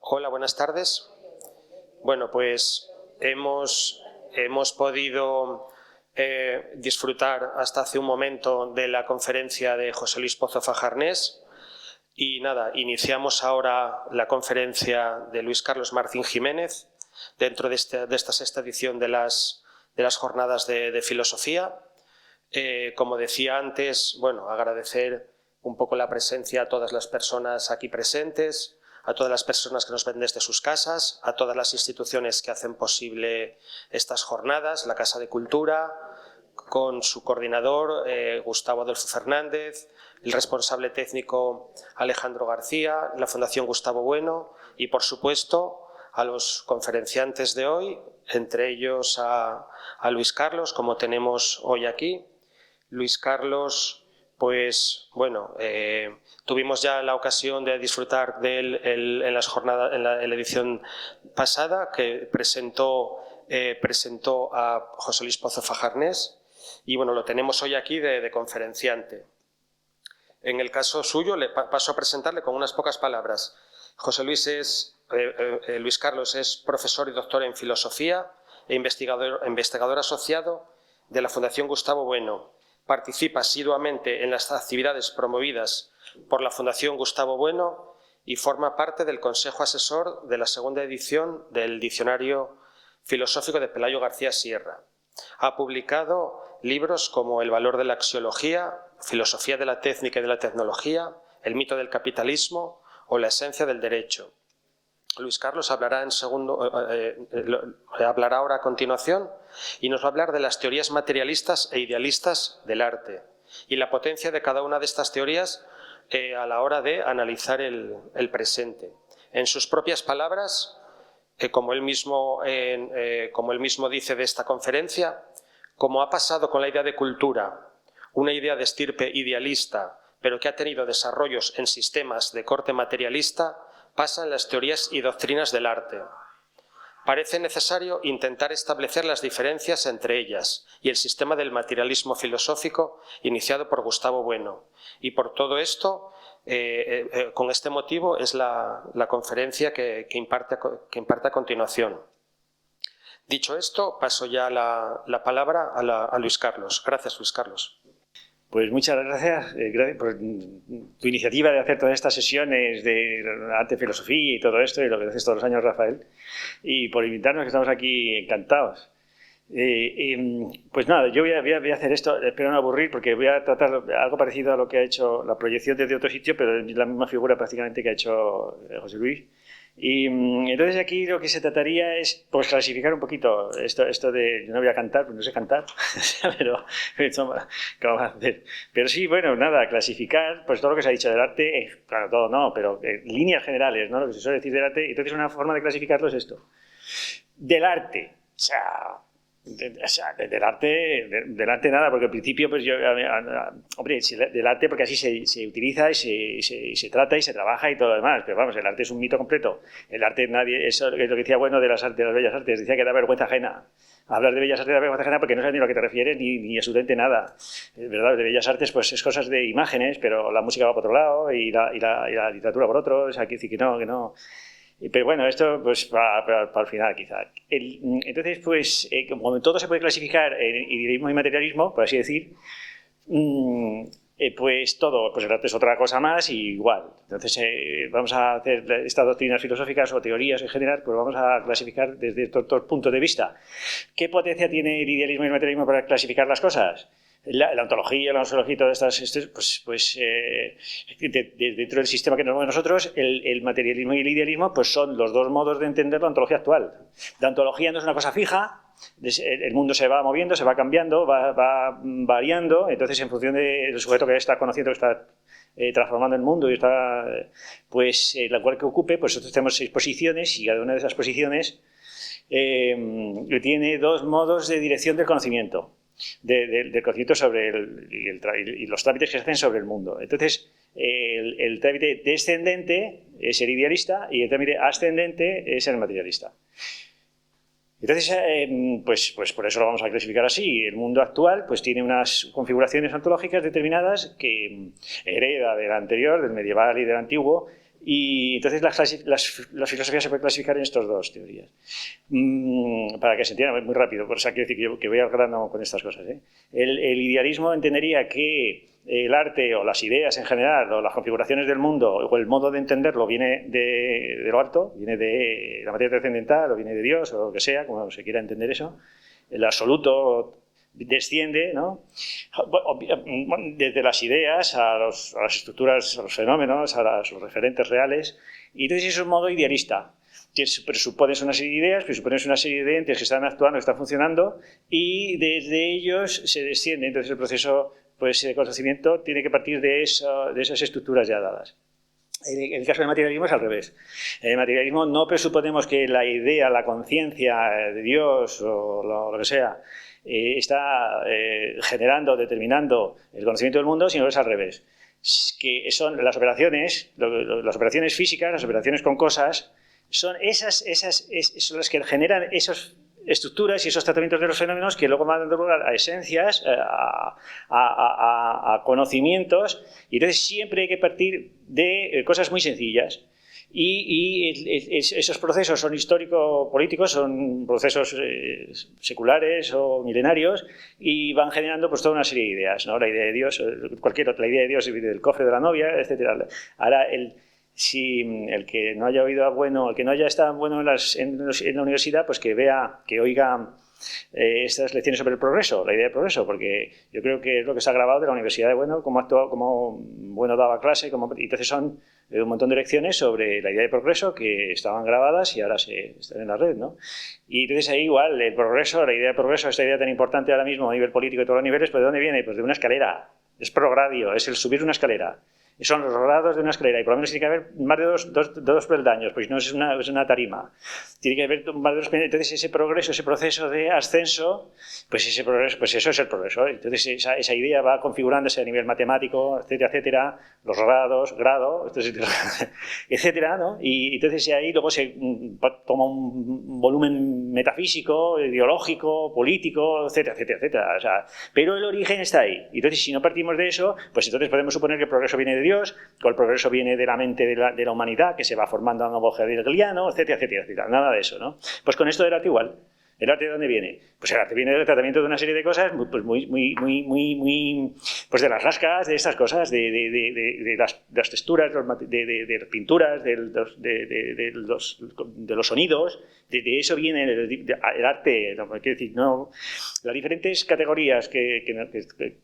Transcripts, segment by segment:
Hola, buenas tardes. Bueno, pues hemos podido disfrutar hasta hace un momento de la conferencia de José Luis Pozo Fajarnés y nada, iniciamos ahora la conferencia de Luis Carlos Martín Jiménez dentro de esta sexta edición de las jornadas de filosofía. Como decía antes, bueno, agradecer un poco la presencia a todas las personas aquí presentes, a todas las personas que nos ven desde sus casas, a todas las instituciones que hacen posible estas jornadas, la Casa de Cultura, con su coordinador Gustavo Adolfo Fernández, el responsable técnico Alejandro García, la Fundación Gustavo Bueno y, por supuesto, a los conferenciantes de hoy, entre ellos a Luis Carlos, como tenemos hoy aquí. Luis Carlos, pues bueno, tuvimos ya la ocasión de disfrutar de él en las jornadas, en la edición pasada, que presentó a José Luis Pozo Fajarnés, y bueno, lo tenemos hoy aquí de conferenciante. En el caso suyo, le paso a presentarle con unas pocas palabras. Luis Carlos es profesor y doctor en filosofía e investigador asociado de la Fundación Gustavo Bueno. Participa asiduamente en las actividades promovidas por la Fundación Gustavo Bueno y forma parte del Consejo Asesor de la segunda edición del Diccionario Filosófico de Pelayo García Sierra. Ha publicado libros como El valor de la axiología, Filosofía de la técnica y de la tecnología, El mito del capitalismo o La esencia del derecho. Luis Carlos hablará ahora a continuación y nos va a hablar de las teorías materialistas e idealistas del arte y la potencia de cada una de estas teorías a la hora de analizar el presente. En sus propias palabras, como él mismo dice de esta conferencia, como ha pasado con la idea de cultura, una idea de estirpe idealista, pero que ha tenido desarrollos en sistemas de corte materialista, pasa en las teorías y doctrinas del arte. Parece necesario intentar establecer las diferencias entre ellas y el sistema del materialismo filosófico iniciado por Gustavo Bueno. Y por todo esto, con este motivo, es la conferencia que imparte a continuación. Dicho esto, paso ya la palabra a Luis Carlos. Gracias, Luis Carlos. Pues muchas gracias, por tu iniciativa de hacer todas estas sesiones de arte, filosofía y todo esto, y lo que haces todos los años, Rafael, y por invitarnos, que estamos aquí encantados. Pues nada, yo voy a hacer esto, espero no aburrir, porque voy a tratar algo parecido a lo que ha hecho la proyección desde otro sitio, pero es la misma figura prácticamente que ha hecho José Luis. Y entonces aquí lo que se trataría es pues clasificar un poquito esto de, yo no voy a cantar, pues no sé cantar, pero ¿qué vamos a hacer? Pero sí, bueno, nada, clasificar pues todo lo que se ha dicho del arte, claro, todo no, pero líneas generales, ¿no? Lo que se suele decir del arte. Entonces una forma de clasificarlo es esto. Del arte, del arte nada, porque al principio pues yo, hombre, del arte porque así se utiliza y se trata y se trabaja y todo lo demás, pero vamos, el arte es un mito completo. El arte, eso es lo que decía Bueno de las bellas artes, decía que da vergüenza ajena. Hablar de bellas artes da vergüenza ajena porque no sabes ni a lo que te refieres ni absolutamente nada. Es verdad, de bellas artes pues es cosas de imágenes, pero la música va por otro lado y la literatura por otro, o sea, que decir que no. Pero bueno, esto pues para el final quizá. Entonces, pues, como todo se puede clasificar en idealismo y materialismo, por así decir, pues todo, pues el arte es otra cosa más y igual. Entonces, vamos a hacer estas doctrinas filosóficas o teorías en general, pues vamos a clasificar desde estos dos puntos de vista. ¿Qué potencia tiene el idealismo y el materialismo para clasificar las cosas? La ontología, la nosología y todas estas, dentro del sistema que nos mueve nosotros, el materialismo y el idealismo pues son los dos modos de entender la ontología actual. La ontología no es una cosa fija, el mundo se va moviendo, se va cambiando, va variando, entonces en función del sujeto que está conociendo, que está transformando el mundo y está, pues la cual que ocupe, pues nosotros tenemos 6 posiciones y cada una de esas posiciones tiene 2 modos de dirección del conocimiento. Del conocimiento sobre y los trámites que se hacen sobre el mundo. Entonces, el trámite descendente es el idealista y el trámite ascendente es el materialista. Entonces, pues por eso lo vamos a clasificar así. El mundo actual pues tiene unas configuraciones ontológicas determinadas que hereda del anterior, del medieval y del antiguo, Y entonces las filosofías se pueden clasificar en estas dos teorías. Para que se entienda muy rápido, por eso quiero decir que voy al grano con estas cosas. El idealismo entendería que el arte o las ideas en general o las configuraciones del mundo o el modo de entenderlo viene de lo alto, viene de la materia trascendental o viene de Dios o lo que sea, como se quiera entender eso. El absoluto desciende, ¿no?, desde las ideas a las estructuras, a los fenómenos, a los referentes reales, y entonces es un modo idealista. Presupones una serie de ideas, presupones una serie de entes que están actuando, que están funcionando, y desde ellos se desciende. Entonces el proceso, pues, de conocimiento tiene que partir de esas estructuras ya dadas. En el caso del materialismo es al revés. En el materialismo no presuponemos que la idea, la conciencia de Dios o lo que sea está generando, determinando el conocimiento del mundo, sino que es al revés. Que son las operaciones físicas, las operaciones con cosas, son son las que generan esas estructuras y esos tratamientos de los fenómenos que luego van dando lugar a esencias, a conocimientos, y entonces siempre hay que partir de cosas muy sencillas. Y esos procesos son histórico-políticos, son procesos seculares o milenarios, y van generando, pues, toda una serie de ideas, ¿no? La idea de Dios, cualquier otra idea de Dios viene del cofre de la novia, etc. Ahora, si el que no haya oído bueno, el que no haya estado bueno en la universidad, pues que vea, que oiga estas lecciones sobre el progreso, la idea del progreso, porque yo creo que es lo que se ha grabado de la Universidad de Bueno, cómo Bueno daba clase, y entonces son un montón de lecciones sobre la idea de progreso que estaban grabadas y ahora están en la red, ¿no? Y entonces ahí igual, el progreso, la idea de progreso, esta idea tan importante ahora mismo a nivel político y todos los niveles, pues ¿de dónde viene? Pues de una escalera, es progradio, es el subir una escalera. Son los grados de una escalera y por lo menos tiene que haber más de dos peldaños, pues no es una tarima. Tiene que haber más de dos peldaños. Entonces ese progreso, ese proceso de ascenso, pues ese progreso, pues eso es el progreso. Entonces esa idea va configurándose a nivel matemático, etcétera, etcétera, los grado, etcétera, ¿no? Y entonces ahí luego se toma un volumen metafísico, ideológico, político, etcétera, etcétera, etcétera. O sea, pero el origen está ahí. Entonces si no partimos de eso, pues entonces podemos suponer que el progreso viene de Dios, o el progreso viene de la mente de la humanidad, que se va formando a un nuevo hegeliano, etcétera, etcétera, etcétera. Nada de eso, ¿no? Pues con esto del arte igual. ¿El arte de dónde viene? Pues el arte viene del tratamiento de una serie de cosas, pues pues de las rascas, de estas cosas, de las texturas, de las pinturas, de los sonidos. De eso viene el arte. ¿No? Quiero decir, no, las diferentes categorías que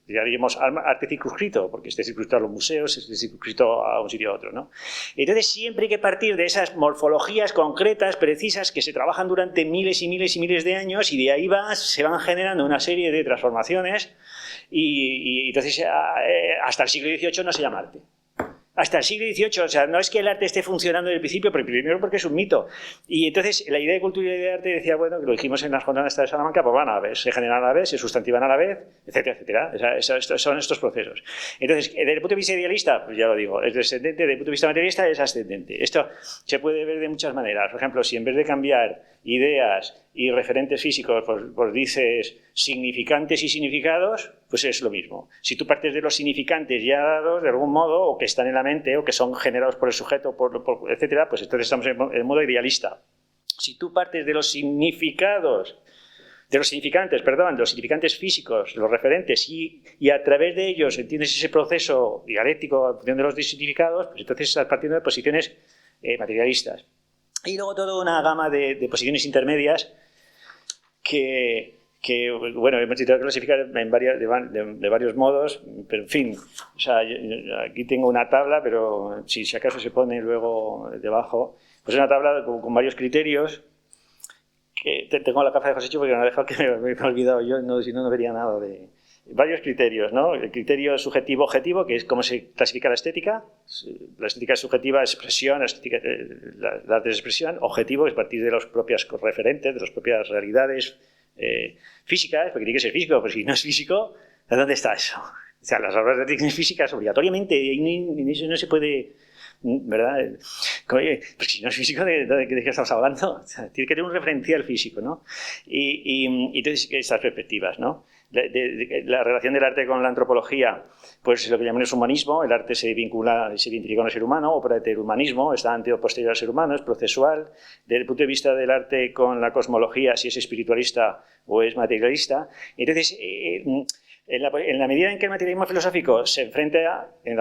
llamaríamos arte circunscrito, porque esté circunscrito a los museos, esté circunscrito a un sitio a otro, ¿no? Entonces siempre hay que partir de esas morfologías concretas, precisas, que se trabajan durante miles y miles y miles de años, y de ahí se van generando una serie de transformaciones, y entonces hasta el siglo XVIII no se llama arte. Hasta el siglo XVIII, o sea, no es que el arte esté funcionando desde el principio, pero primero porque es un mito. Y entonces la idea de cultura y la idea de arte decía, bueno, que lo dijimos en las jornadas de Salamanca, pues van a la vez, se generan a la vez, se sustantivan a la vez, etcétera, etcétera. O sea, son estos procesos. Entonces, desde el punto de vista idealista, pues ya lo digo, es descendente, desde el punto de vista materialista es ascendente. Esto se puede ver de muchas maneras. Por ejemplo, si en vez de cambiar ideas y referentes físicos, pues dices significantes y significados, pues es lo mismo. Si tú partes de los significantes ya dados de algún modo, o que están en la mente, o que son generados por el sujeto, etcétera, pues entonces estamos en el modo idealista. Si tú partes de los significados, de los significantes físicos, los referentes, y a través de ellos entiendes ese proceso dialéctico en función de los significados, pues entonces estás partiendo de posiciones materialistas. Y luego toda una gama de posiciones intermedias que bueno, hemos intentado clasificar de varios modos, pero en fin, o sea, aquí tengo una tabla, pero si acaso se pone luego debajo, pues es una tabla con varios criterios, que tengo la caja de José Chu porque me ha dejado que me he olvidado yo, si no vería nada de... Varios criterios, ¿no? El criterio subjetivo-objetivo, que es cómo se clasifica la estética. La estética es subjetiva, expresión, la arte es expresión. Objetivo es partir de los propios referentes, de las propias realidades físicas, porque tiene que ser físico, pero si no es físico, ¿dónde está eso? O sea, las obras de técnicas físicas obligatoriamente, en eso no se puede ¿verdad? Oye, pues si no es físico, ¿de qué estamos hablando? O sea, tiene que tener un referencial físico, ¿no? Y entonces, estas perspectivas, ¿no? La relación del arte con la antropología, pues lo que llamamos humanismo, el arte se vincula y se identifica con el ser humano, opera de humanismo, está ante o posterior al ser humano, es procesual. Desde el punto de vista del arte con la cosmología, si es espiritualista o es materialista. Entonces, en la medida en que el materialismo filosófico se enfrenta en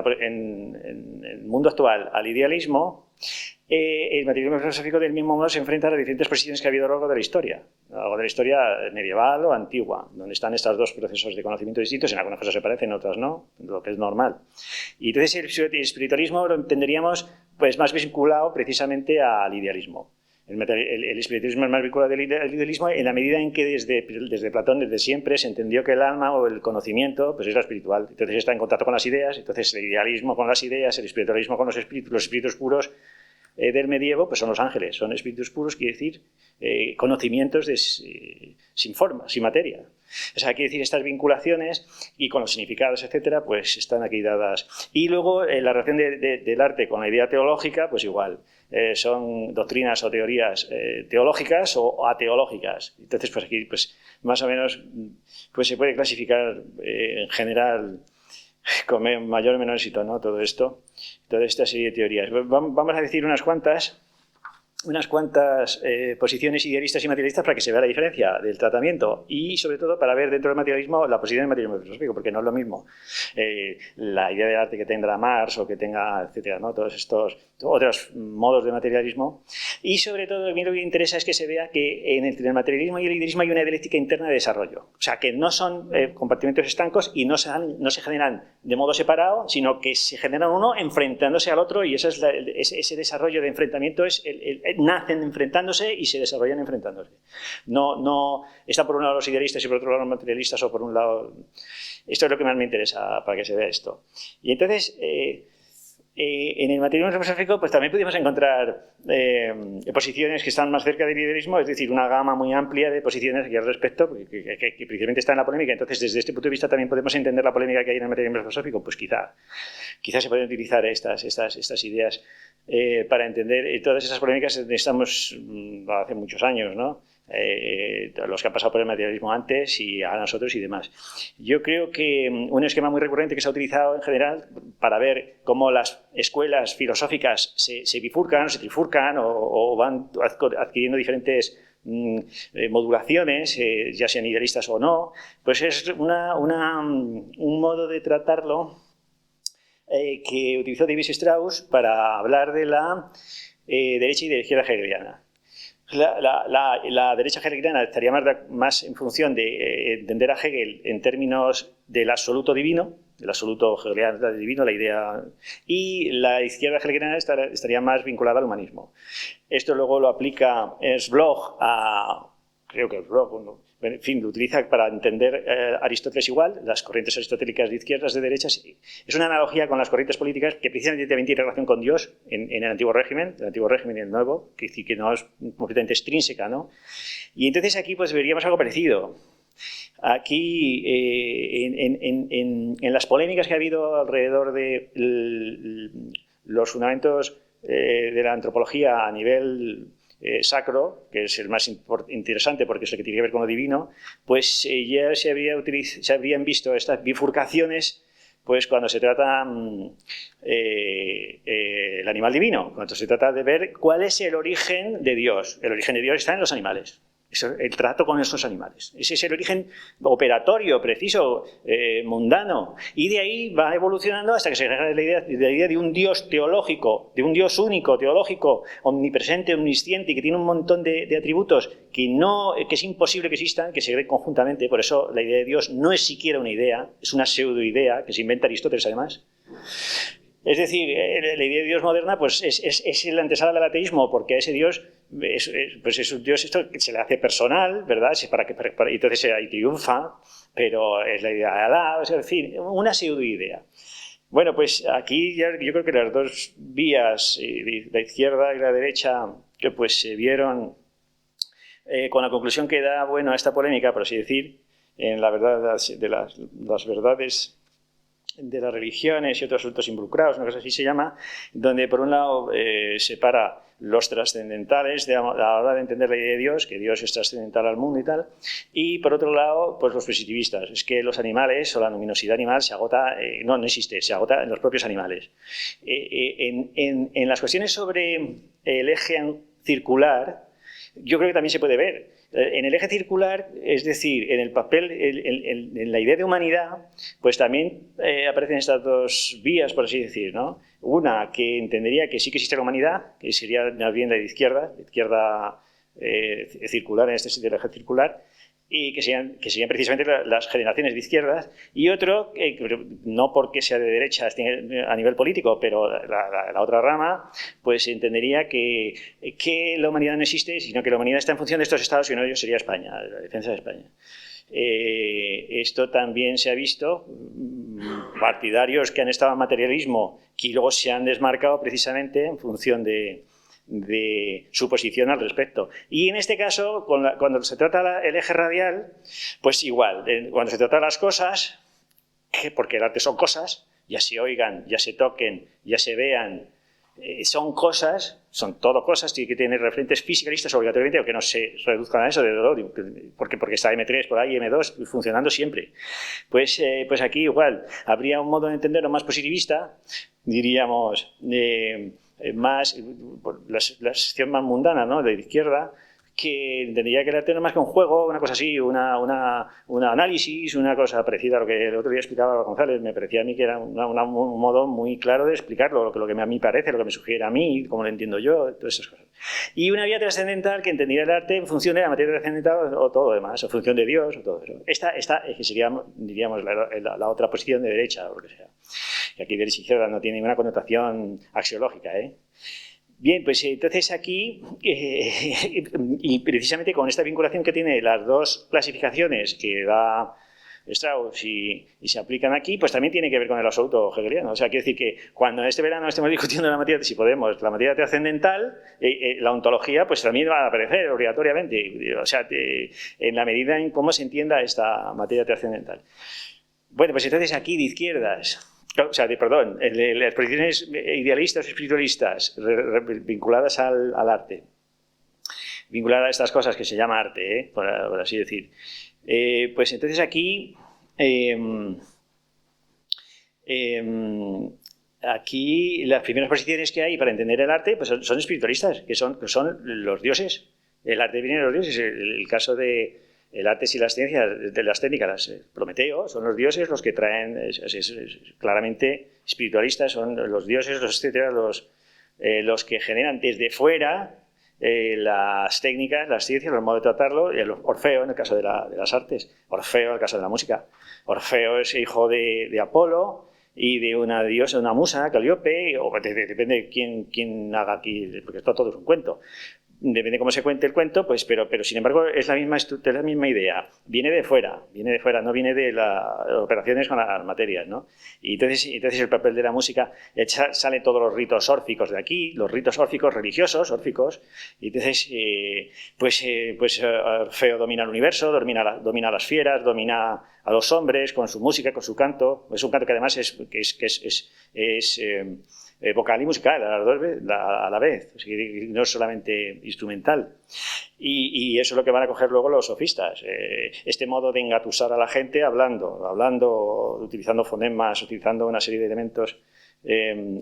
el mundo actual al idealismo, el materialismo filosófico del mismo modo se enfrenta a las diferentes posiciones que ha habido a lo largo de la historia medieval o antigua, donde están estos dos procesos de conocimiento distintos, en algunas cosas se parecen, en otras no, lo que es normal. Y entonces el espiritualismo lo entenderíamos pues, más vinculado precisamente al idealismo. El espiritismo es más vinculado al idealismo en la medida en que desde Platón, desde siempre, se entendió que el alma o el conocimiento pues era espiritual. Entonces está en contacto con las ideas, entonces el idealismo con las ideas, el espiritualismo con los espíritus puros del medievo pues son los ángeles, son espíritus puros, quiere decir conocimientos sin forma, sin materia. O sea, quiere decir, estas vinculaciones y con los significados, etcétera, pues están aquí dadas. Y luego la relación del arte con la idea teológica, pues igual. Son doctrinas o teorías teológicas o ateológicas. Entonces, pues aquí, pues más o menos, pues se puede clasificar en general con mayor o menor éxito, ¿no? Todo esto, toda esta serie de teorías. Vamos a decir unas cuantas posiciones idealistas y materialistas para que se vea la diferencia del tratamiento y, sobre todo, para ver dentro del materialismo la posición del materialismo filosófico, porque no es lo mismo la idea del arte que tendrá Marx o que tenga, etcétera, ¿no? Todos estos otros modos de materialismo. Y, sobre todo, a mí lo que me interesa es que se vea que entre el materialismo y el idealismo hay una dialéctica interna de desarrollo. O sea, que no son compartimentos estancos y no se generan de modo separado, sino que se generan uno enfrentándose al otro, y ese desarrollo de enfrentamiento nacen enfrentándose y se desarrollan enfrentándose. No está por un lado los idealistas y por otro lado los materialistas, o por un lado... Esto es lo que más me interesa para que se vea esto. Y entonces, en el materialismo filosófico pues también pudimos encontrar posiciones que están más cerca del idealismo, es decir, una gama muy amplia de posiciones aquí al respecto, que principalmente está en la polémica. Entonces, desde este punto de vista también podemos entender la polémica que hay en el materialismo filosófico. Pues quizá se pueden utilizar estas ideas para entender todas esas polémicas que estamos hace muchos años, ¿no? Los que han pasado por el materialismo antes y a nosotros y demás. Yo creo que un esquema muy recurrente que se ha utilizado en general para ver cómo las escuelas filosóficas se bifurcan, se trifurcan o van adquiriendo diferentes modulaciones, ya sean idealistas o no, pues es un modo de tratarlo que utilizó Davis Strauss para hablar de la derecha y de la izquierda hegeliana. La derecha hegeliana estaría más en función de entender a Hegel en términos del absoluto divino, del absoluto hegeliano divino, la idea, y la izquierda hegeliana estaría más vinculada al humanismo. Esto luego lo aplica Ernst Bloch creo que Bloch, en fin, lo utiliza para entender Aristóteles igual, las corrientes aristotélicas de izquierdas, de derechas. Es una analogía con las corrientes políticas que precisamente también tiene relación con Dios en el antiguo régimen y el nuevo, que no es completamente extrínseca, ¿no? Y entonces aquí pues veríamos algo parecido. Aquí, en las polémicas que ha habido alrededor de los fundamentos de la antropología a nivel sacro, que es el más interesante porque es el que tiene que ver con lo divino, pues ya se habrían visto estas bifurcaciones pues cuando se trata el animal divino, cuando se trata de ver cuál es el origen de Dios. El origen de Dios está en los animales. El trato con esos animales. Ese es el origen operatorio, preciso, mundano. Y de ahí va evolucionando hasta que se genera la idea de un Dios teológico, de un Dios único, teológico, omnipresente, omnisciente, y que tiene un montón de atributos que es imposible que existan, que se creen conjuntamente. Por eso la idea de Dios no es siquiera una idea, es una pseudoidea que se inventa Aristóteles además. Es decir, la idea de Dios moderna pues, es la antesala del ateísmo, porque a ese Dios pues es un Dios esto que se le hace personal, ¿verdad? Entonces ahí triunfa, pero es la idea de Alá, es decir, una pseudoidea. Bueno, pues aquí yo creo que las dos vías, la izquierda y la derecha, que pues se vieron con la conclusión que da, bueno, a esta polémica, por así decir, en la verdad de las verdades las religiones y otros asuntos involucrados, una cosa así se llama, donde por un lado separa los trascendentales a la hora de entender la idea de Dios, que Dios es trascendental al mundo y tal, y por otro lado, pues los positivistas. Es que los animales o la luminosidad animal se agota, no existe, se agota en los propios animales. En las cuestiones sobre el eje circular, yo creo que también se puede ver. En el eje circular, es decir, en el papel, en la idea de humanidad, pues también aparecen estas dos vías, por así decir, ¿no? Una que entendería que sí que existe la humanidad, que sería más bien la de izquierda circular, en este sentido el eje circular, y que serían precisamente las generaciones de izquierdas, y otro, no porque sea de derecha a nivel político, pero la otra rama, pues entendería que la humanidad no existe, sino que la humanidad está en función de estos estados, y uno de ellos sería España, la defensa de España. Esto también se ha visto, partidarios que han estado en materialismo, que luego se han desmarcado precisamente en función de su posición al respecto. Y en este caso, cuando se trata el eje radial, pues igual, cuando se trata de las cosas, porque el arte son cosas, ya se oigan, ya se toquen, ya se vean, son cosas, son todo cosas, tiene que tener referentes fisicalistas obligatoriamente, aunque no se reduzcan a eso, porque está M3 por ahí, M2, funcionando siempre. Pues aquí igual, habría un modo de entenderlo más positivista, diríamos, más la sección más mundana, ¿no?, de izquierda, que entendería que el arte no es más que un juego, una cosa así, un análisis, una cosa parecida a lo que el otro día explicaba González. Me parecía a mí que era un modo muy claro de explicarlo, lo que a mí parece, lo que me sugiere a mí, cómo lo entiendo yo, todas esas cosas. Y una vía trascendental que entendería el arte en función de la materia trascendental o todo lo demás, o en función de Dios, o todo eso. Esta que sería, diríamos, la otra posición de derecha, o lo que sea. Y aquí derecha y izquierda no tiene ninguna connotación axiológica, ¿eh? Bien, pues entonces aquí, y precisamente con esta vinculación que tiene las dos clasificaciones que da Strauss y se aplican aquí, pues también tiene que ver con el absoluto hegeliano. O sea, quiere decir que cuando este verano estemos discutiendo la materia, si podemos, la materia trascendental, la ontología, pues también va a aparecer obligatoriamente. O sea, en la medida en cómo se entienda esta materia trascendental. Bueno, pues entonces aquí de izquierdas... O sea, las posiciones idealistas o espiritualistas vinculadas al arte, vinculadas a estas cosas que se llama arte, por así decir. Pues entonces aquí, aquí las primeras posiciones que hay para entender el arte pues son espiritualistas, que son los dioses. El arte viene de los dioses. El caso de... El arte y las ciencias, de las técnicas, Prometeo, son los dioses los que traen, claramente espiritualistas, son los dioses, etcétera, los que generan desde fuera las técnicas, las ciencias, los modos de tratarlo. Orfeo, en el caso de las artes, Orfeo, en el caso de la música. Orfeo es hijo de Apolo y de una diosa, una musa, Calíope, o depende de quién haga aquí, porque esto todo es un cuento. Depende de cómo se cuente el cuento, pues, pero sin embargo es la misma idea. Viene de fuera, no viene de las operaciones con las materias, ¿no? Y entonces el papel de la música, sale todos los ritos órficos de aquí, los ritos órficos religiosos, órficos, y entonces Orfeo domina el universo, domina las fieras, domina a los hombres con su música, con su canto. Es un canto que además es vocal y musical a la vez, o sea, no es solamente instrumental. Y eso es lo que van a coger luego los sofistas. Este modo de engatusar a la gente hablando, utilizando fonemas, utilizando una serie de elementos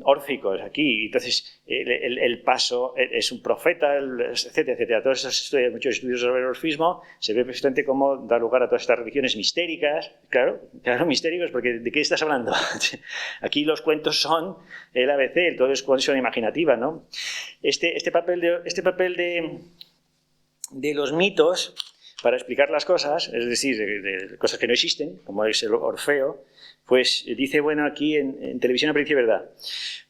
órficos aquí. Entonces, el paso es un profeta, etcétera, etcétera. Todos muchos estudios sobre el orfismo se ve precisamente cómo da lugar a todas estas religiones mistéricas. Claro, mistéricos, porque ¿de qué estás hablando? Aquí los cuentos son el ABC, todo es cuestión imaginativa, ¿no? Este papel de los mitos para explicar las cosas, es decir, de cosas que no existen, como es el Orfeo, pues dice, bueno, aquí en Televisión Apariencia y Verdad,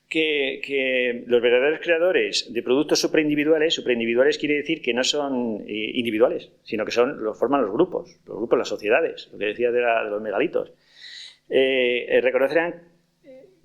que los verdaderos creadores de productos superindividuales quiere decir que no son individuales, sino que lo forman los grupos, las sociedades, lo que decía de los megalitos.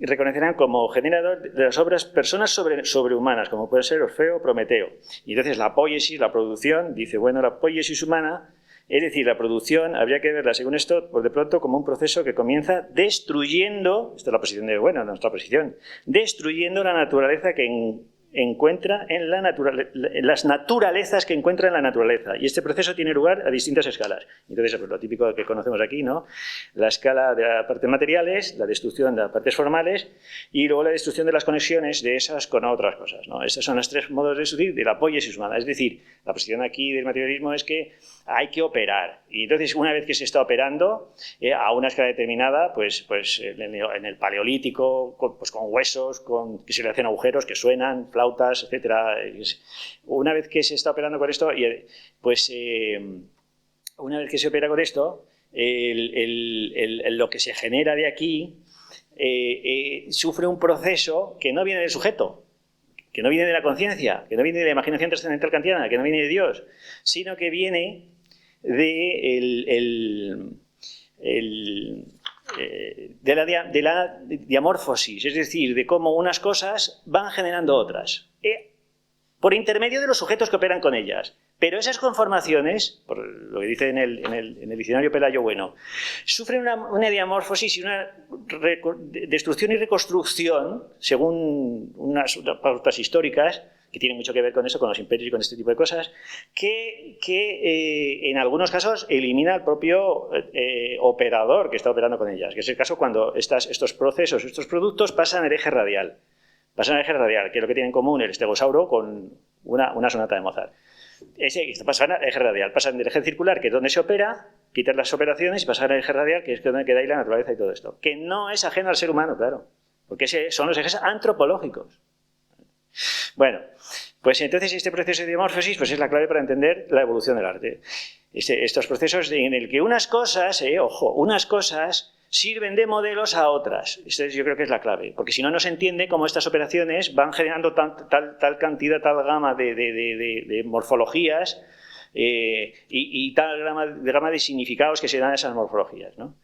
Reconocerán como generador de las obras personas sobrehumanas, como puede ser Orfeo o Prometeo. Y entonces la poiesis, la producción, dice, bueno, la poiesis humana Es decir, la producción habría que verla, según esto, por de pronto como un proceso que comienza destruyendo, esta es la posición de, bueno, nuestra posición, destruyendo la naturaleza que encuentra en las naturalezas que encuentra en la naturaleza. Y este proceso tiene lugar a distintas escalas. Entonces, pues, lo típico que conocemos aquí, ¿no? La escala de las partes materiales, la destrucción de las partes formales y luego la destrucción de las conexiones de esas con otras cosas, ¿no? Estos son los tres modos de destruir del apoyo sismada. Es decir, la posición aquí del materialismo es que hay que operar. Y entonces, una vez que se está operando a una escala determinada, pues en el paleolítico, pues con huesos, que se le hacen agujeros, que suenan, flautas, etcétera. Una vez que se está operando con esto, pues una vez que se opera con esto, lo que se genera de aquí sufre un proceso que no viene del sujeto, que no viene de la conciencia, que no viene de la imaginación trascendental kantiana, que no viene de Dios, sino que viene de la diamorfosis, es decir, de cómo unas cosas van generando otras, por intermedio de los sujetos que operan con ellas. Pero esas conformaciones, por lo que dice en el diccionario Pelayo Bueno, sufren una diamorfosis y una destrucción y reconstrucción, según unas pautas históricas, que tienen mucho que ver con eso, con los imperios y con este tipo de cosas, que en algunos casos elimina al propio operador que está operando con ellas, que es el caso cuando estos procesos, estos productos pasan el eje radial. Pasan al eje radial, que es lo que tiene en común el estegosauro con una sonata de Mozart. Pasan al eje radial, pasan del eje circular, que es donde se opera, quitar las operaciones, y pasan al eje radial, que es donde queda ahí la naturaleza y todo esto. Que no es ajeno al ser humano, claro, porque son los ejes antropológicos. Bueno, pues entonces este proceso de diamorfosis pues es la clave para entender la evolución del arte. Estos procesos en el que unas cosas, unas cosas sirven de modelos a otras. Esto yo creo que es la clave, porque si no, no se entiende cómo estas operaciones van generando tal cantidad, tal gama de morfologías y tal gama de significados que se dan a esas morfologías, ¿no?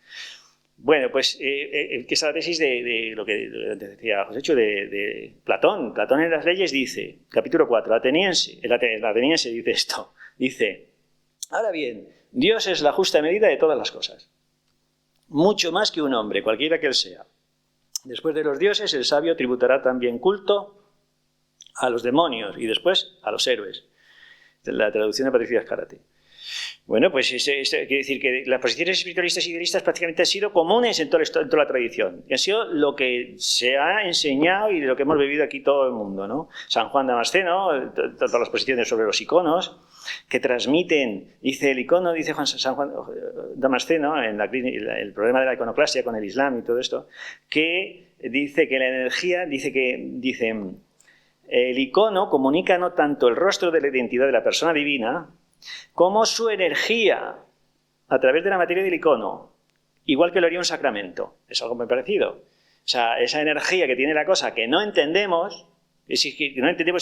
Bueno, pues que es la tesis de lo que decía José Chu, de Platón. Platón en las leyes dice, capítulo 4, el ateniense dice esto, dice, ahora bien, Dios es la justa medida de todas las cosas, mucho más que un hombre, cualquiera que él sea. Después de los dioses, el sabio tributará también culto a los demonios y después a los héroes. La traducción de Patricia Azcárate. Bueno, pues quiere decir que las posiciones espiritualistas y idealistas prácticamente han sido comunes en toda la tradición. Y han sido lo que se ha enseñado y de lo que hemos vivido aquí todo el mundo, ¿no? San Juan Damasceno, todas las posiciones sobre los iconos, que transmiten, dice el icono, dice San Juan Damasceno, en el problema de la iconoclasia con el Islam y todo esto, que dice que la energía, el icono comunica no tanto el rostro de la identidad de la persona divina, como su energía a través de la materia del icono, igual que lo haría un sacramento. Es algo muy parecido. O sea, esa energía que tiene la cosa que no entendemos,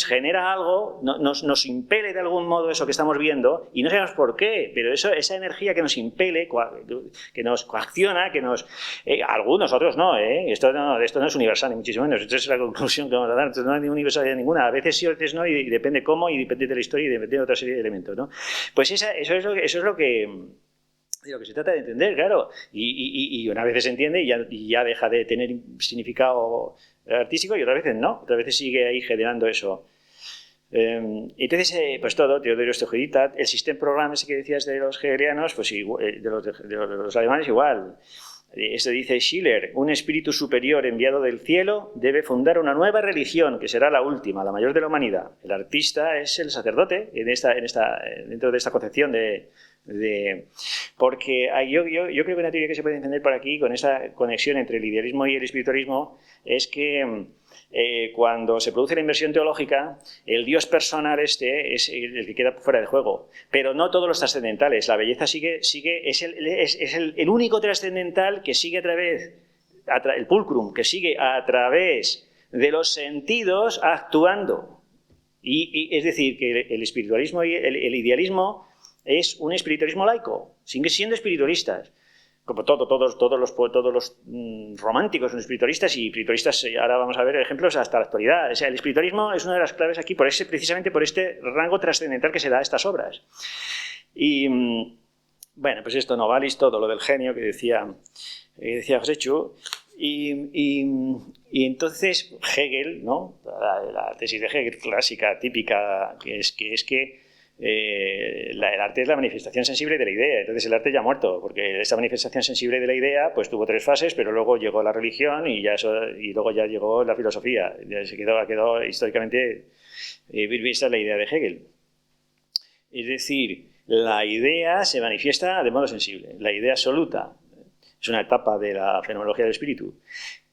genera algo, nos impele de algún modo eso que estamos viendo, y no sabemos por qué, pero esa energía que nos impele, que nos coacciona, algunos, otros no, esto no es universal, ni muchísimo menos. Esta es la conclusión que vamos a dar. Entonces, no hay universalidad ninguna. A veces sí, a veces no, y depende cómo, y depende de la historia, y depende de otra serie de elementos, ¿no? Pues eso es lo que de lo que se trata de entender, claro, y una vez se entiende y ya deja de tener significado artístico, y otras veces no, otras veces sigue ahí generando eso. Entonces, pues todo, Teodoro Stojeritat, el sistema programa ese que decías de los hegelianos, pues igual, de los alemanes igual. Esto dice Schiller, un espíritu superior enviado del cielo debe fundar una nueva religión que será la última, la mayor de la humanidad. El artista es el sacerdote dentro de esta concepción porque yo creo que una teoría que se puede entender por aquí con esa conexión entre el idealismo y el espiritualismo es que cuando se produce la inversión teológica, el Dios personal es el que queda fuera de juego, pero no todos los trascendentales. La belleza es el único trascendental que sigue el pulcrum, que sigue a través de los sentidos actuando. Y es decir, que el espiritualismo y el idealismo es un espiritualismo laico, siguen siendo espiritualistas, como todos los románticos son espiritualistas, y espiritualistas, ahora vamos a ver ejemplos hasta la actualidad. O sea, el espiritualismo es una de las claves aquí, precisamente por este rango trascendental que se da a estas obras. Y Bueno, pues esto, Novalis, todo lo del genio que decía Joséchu. Y entonces Hegel, ¿no? La tesis de Hegel clásica, típica, que es que el arte es la manifestación sensible de la idea. Entonces el arte ya ha muerto, porque esa manifestación sensible de la idea pues tuvo 3 fases, pero luego llegó la religión y luego ya llegó la filosofía. Ya quedó históricamente vista la idea de Hegel. Es decir, la idea se manifiesta de modo sensible, la idea absoluta. Es una etapa de la fenomenología del espíritu.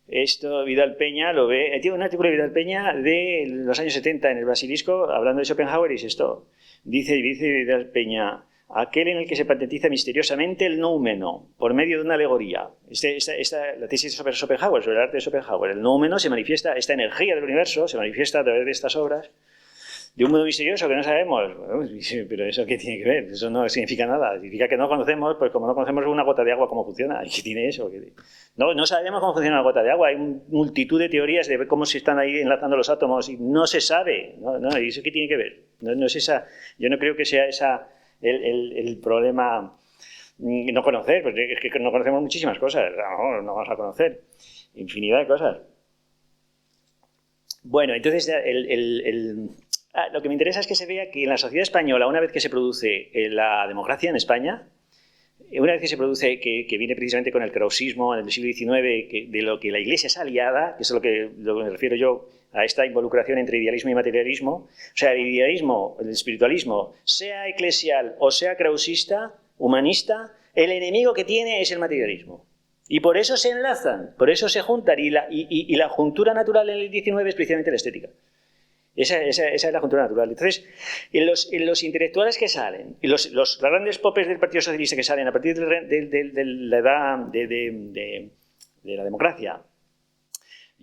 Esto Vidal Peña lo ve... Tiene un artículo de Vidal Peña de los años 70 en el Basilisco, hablando de Schopenhauer, y es esto. Dice Vidal Peña, aquel en el que se patentiza misteriosamente el noumeno, por medio de una alegoría. La tesis sobre Schopenhauer, sobre el arte de Schopenhauer. El noumeno se manifiesta, esta energía del universo, se manifiesta a través de estas obras, de un modo misterioso que no sabemos. Pero ¿eso qué tiene que ver? Eso no significa nada. Significa que no conocemos, pues como no conocemos una gota de agua, cómo funciona. ¿Y qué tiene eso? No sabemos cómo funciona una gota de agua. Hay multitud de teorías de cómo se están ahí enlazando los átomos y no se sabe. ¿Y eso qué tiene que ver? No es esa, yo no creo que sea esa el problema no conocer. Pues es que no conocemos muchísimas cosas. No vamos a conocer infinidad de cosas. Bueno, entonces lo que me interesa es que se vea que en la sociedad española, una vez que se produce la democracia en España, una vez que se produce, que viene precisamente con el krausismo en el siglo XIX, de lo que la Iglesia es aliada, que es lo que me refiero yo a esta involucración entre idealismo y materialismo, o sea, el idealismo, el espiritualismo, sea eclesial o sea krausista, humanista, el enemigo que tiene es el materialismo. Y por eso se enlazan, por eso se juntan, y la juntura natural en el XIX es precisamente la estética. Esa es la juntura natural. Entonces, en los intelectuales que salen, y los grandes popes del Partido Socialista que salen a partir de la edad de la democracia,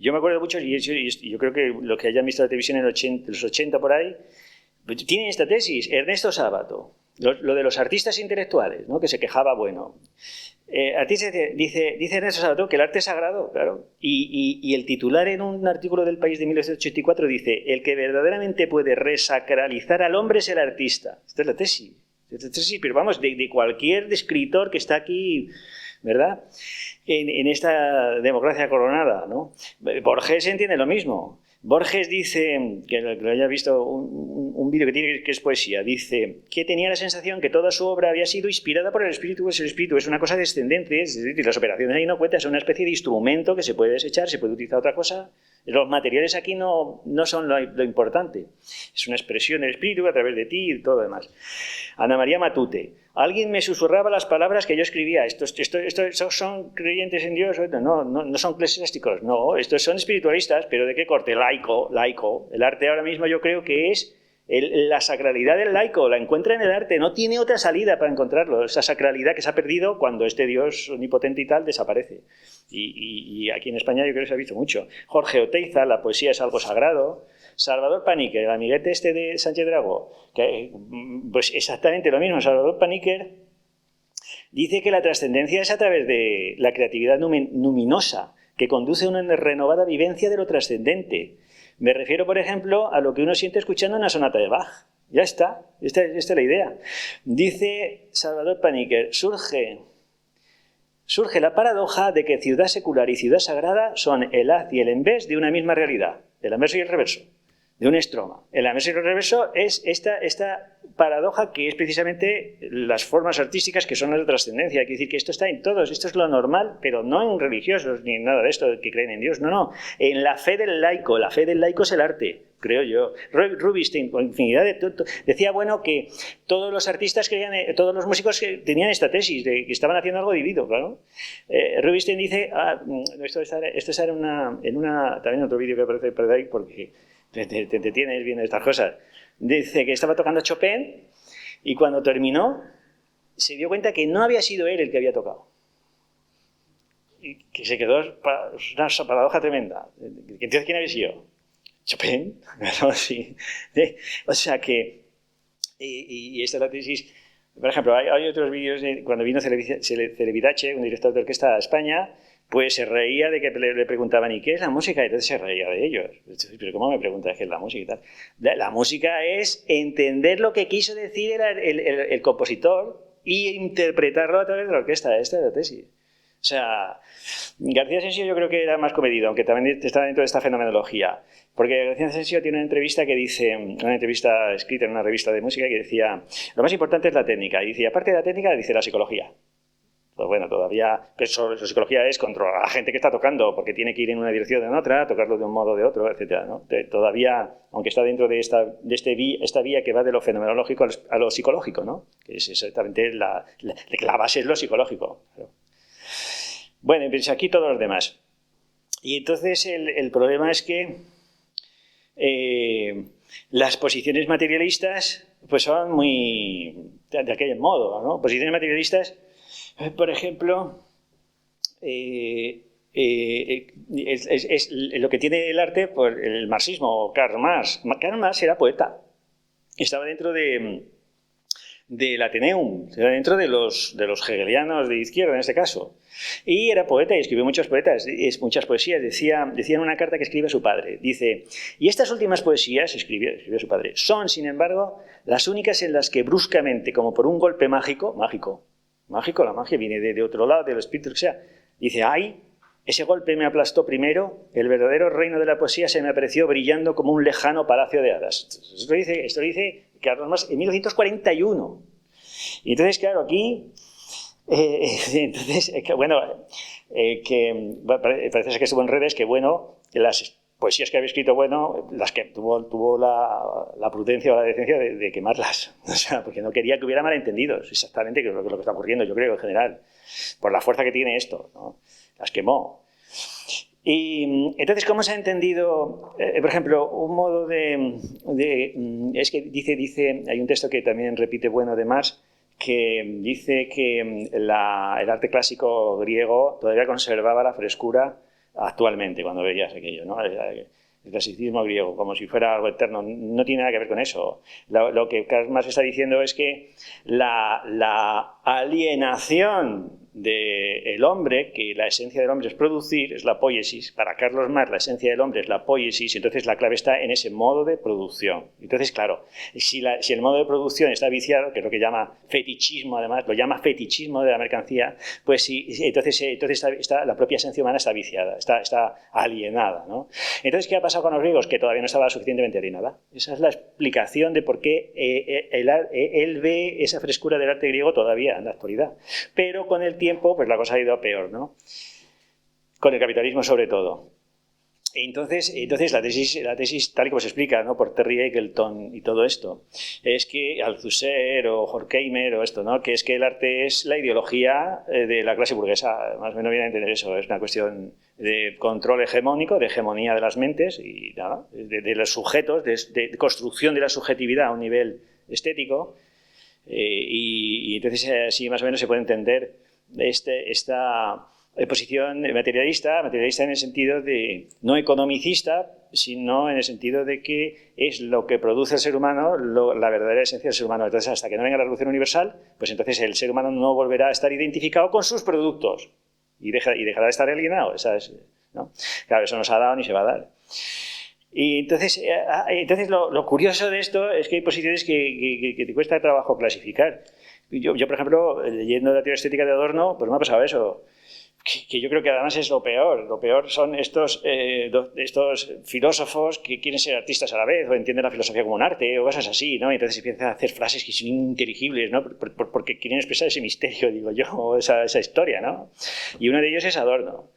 yo me acuerdo de muchos, y yo creo que los que hayan visto la televisión en los 80 por ahí, tienen esta tesis. Ernesto Sábato, lo de los artistas intelectuales, ¿no? Que se quejaba, bueno... dice Ernesto Sábato que el arte es sagrado, claro, y el titular en un artículo del País de 1984 dice: el que verdaderamente puede resacralizar al hombre es el artista. Esta es la tesis, pero vamos, de cualquier escritor que está aquí, ¿verdad?, en esta democracia coronada, ¿no? Borges entiende lo mismo. Borges dice, que lo haya visto un vídeo que tiene, que es poesía, dice que tenía la sensación que toda su obra había sido inspirada por el espíritu, pues el espíritu es una cosa descendente, es decir, las operaciones ahí no cuentan, son una especie de instrumento que se puede desechar, se puede utilizar otra cosa. Los materiales aquí no son lo importante, es una expresión del espíritu a través de ti y todo lo demás. Ana María Matute: alguien me susurraba las palabras que yo escribía. ¿Estos son creyentes en Dios? No son eclesiásticos. No, estos son espiritualistas, pero ¿de qué corte? Laico. El arte ahora mismo yo creo que es la sacralidad del laico. La encuentra en el arte. No tiene otra salida para encontrarlo. Esa sacralidad que se ha perdido cuando este Dios omnipotente y tal desaparece. Y aquí en España yo creo que se ha visto mucho. Jorge Oteiza: la poesía es algo sagrado. Salvador Paniker, el amiguete este de Sánchez Dragó, que, pues exactamente lo mismo. Salvador Paniker dice que la trascendencia es a través de la creatividad luminosa, que conduce a una renovada vivencia de lo trascendente. Me refiero, por ejemplo, a lo que uno siente escuchando una sonata de Bach. Ya está, esta es la idea. Dice Salvador Paniker: surge la paradoja de que ciudad secular y ciudad sagrada son el haz y el envés de una misma realidad, el anverso y el reverso, de un estroma. El anverso y el reverso es esta paradoja que es precisamente las formas artísticas que son la trascendencia. Hay que decir que esto está en todos, esto es lo normal, pero no en religiosos ni en nada de esto que creen en Dios, no, en la fe del laico. La fe del laico es el arte, creo yo. Rubinstein, con infinidad decía, bueno, que todos los artistas todos los músicos tenían esta tesis de que estaban haciendo algo divino, claro. Rubinstein dice, esto está en una también otro vídeo que aparece por ahí, porque te tienes bien estas cosas. Dice que estaba tocando Chopin y cuando terminó se dio cuenta que no había sido él el que había tocado. Y que se quedó una paradoja tremenda. Entonces, ¿quién había sido? Chopin. Sí. O sea que, y esta es la tesis. Por ejemplo, hay otros vídeos de cuando vino Celibidache, un director de orquesta a España, pues se reía de que le preguntaban ¿y qué es la música? Y entonces se reía de ellos. Pero ¿cómo me preguntas qué es la música y tal? La música es entender lo que quiso decir el compositor y interpretarlo a través de la orquesta. Esta es la tesis. O sea, García Asensio yo creo que era más comedido, aunque también está dentro de esta fenomenología. Porque García Asensio tiene una entrevista que dice, una entrevista escrita en una revista de música que decía, lo más importante es la técnica. Y dice, aparte de la técnica, dice la psicología. Pues bueno, todavía, pero la psicología es controlar a la gente que está tocando, porque tiene que ir en una dirección o en otra, tocarlo de un modo o de otro, etc., ¿no? Todavía, aunque está dentro de esta vía que va de lo fenomenológico a lo psicológico, ¿no? Que es exactamente la base es lo psicológico. Bueno, pues aquí todos los demás. Y entonces el problema es que las posiciones materialistas pues son muy de aquel modo, ¿no? Posiciones materialistas, por ejemplo, es lo que tiene el arte, pues el marxismo, Karl Marx. Karl Marx era poeta, estaba dentro del Ateneum, era dentro de los hegelianos de izquierda en este caso, y era poeta y escribió muchas poesías. Decía en una carta que escribe a su padre, dice, y estas últimas poesías, escribió a su padre, son, sin embargo, las únicas en las que bruscamente, como por un golpe mágico, la magia viene de otro lado, del espíritu, que sea, dice, ¡ay! Ese golpe me aplastó primero, el verdadero reino de la poesía se me apareció brillando como un lejano palacio de hadas. Esto lo dice Carlos Marx en 1941. Y entonces, claro, aquí, parece ser que estuvo en redes, que bueno, las poesías que había escrito, bueno, las que tuvo la prudencia o la decencia de quemarlas, o sea, porque no quería que hubiera malentendidos, exactamente, que es lo que está ocurriendo, yo creo, en general, por la fuerza que tiene esto, ¿no? Las quemó. Y entonces, ¿cómo se ha entendido? Por ejemplo, un modo es que dice, hay un texto que también repite bueno de Marx, que dice que el arte clásico griego todavía conservaba la frescura actualmente, cuando veías aquello, ¿no? El clasicismo griego, como si fuera algo eterno, no tiene nada que ver con eso. Lo que Karl Marx está diciendo es que la alienación del hombre, que la esencia del hombre es producir, es la poiesis. Para Carlos Marx la esencia del hombre es la poiesis, entonces la clave está en ese modo de producción. Entonces, claro, si el modo de producción está viciado, que es lo que llama fetichismo, además, lo llama fetichismo de la mercancía, pues sí, entonces la propia esencia humana está viciada, está alienada, ¿no? Entonces, ¿qué ha pasado con los griegos? Que todavía no estaba suficientemente alienada. Esa es la explicación de por qué él ve esa frescura del arte griego todavía en la actualidad. Pero con el tiempo, pues la cosa ha ido a peor, ¿no? Con el capitalismo sobre todo. Entonces la tesis, tal y como se explica, ¿no? Por Terry Eagleton y todo esto, es que Althusser o Horkheimer o esto, ¿no? Que es que el arte es la ideología de la clase burguesa. Más o menos viene a entender eso. Es una cuestión de control hegemónico, de hegemonía de las mentes y nada, de los sujetos, de construcción de la subjetividad a un nivel estético. Y entonces así más o menos se puede entender esta posición materialista en el sentido de no economicista, sino en el sentido de que es lo que produce el ser humano, la verdadera esencia del ser humano. Entonces, hasta que no venga la revolución universal, pues entonces el ser humano no volverá a estar identificado con sus productos y dejará de estar alienado, ¿no? Claro, eso no se ha dado ni se va a dar. Y entonces lo curioso de esto es que hay posiciones que te cuesta trabajo clasificar. Yo, por ejemplo, leyendo la teoría estética de Adorno, pues me ha pasado eso. Que yo creo que además es lo peor. Lo peor son estos filósofos que quieren ser artistas a la vez o entienden la filosofía como un arte o cosas así, ¿no? Y entonces empiezan a hacer frases que son ininteligibles, ¿no? Porque quieren expresar ese misterio, digo yo, o esa historia, ¿no? Y uno de ellos es Adorno.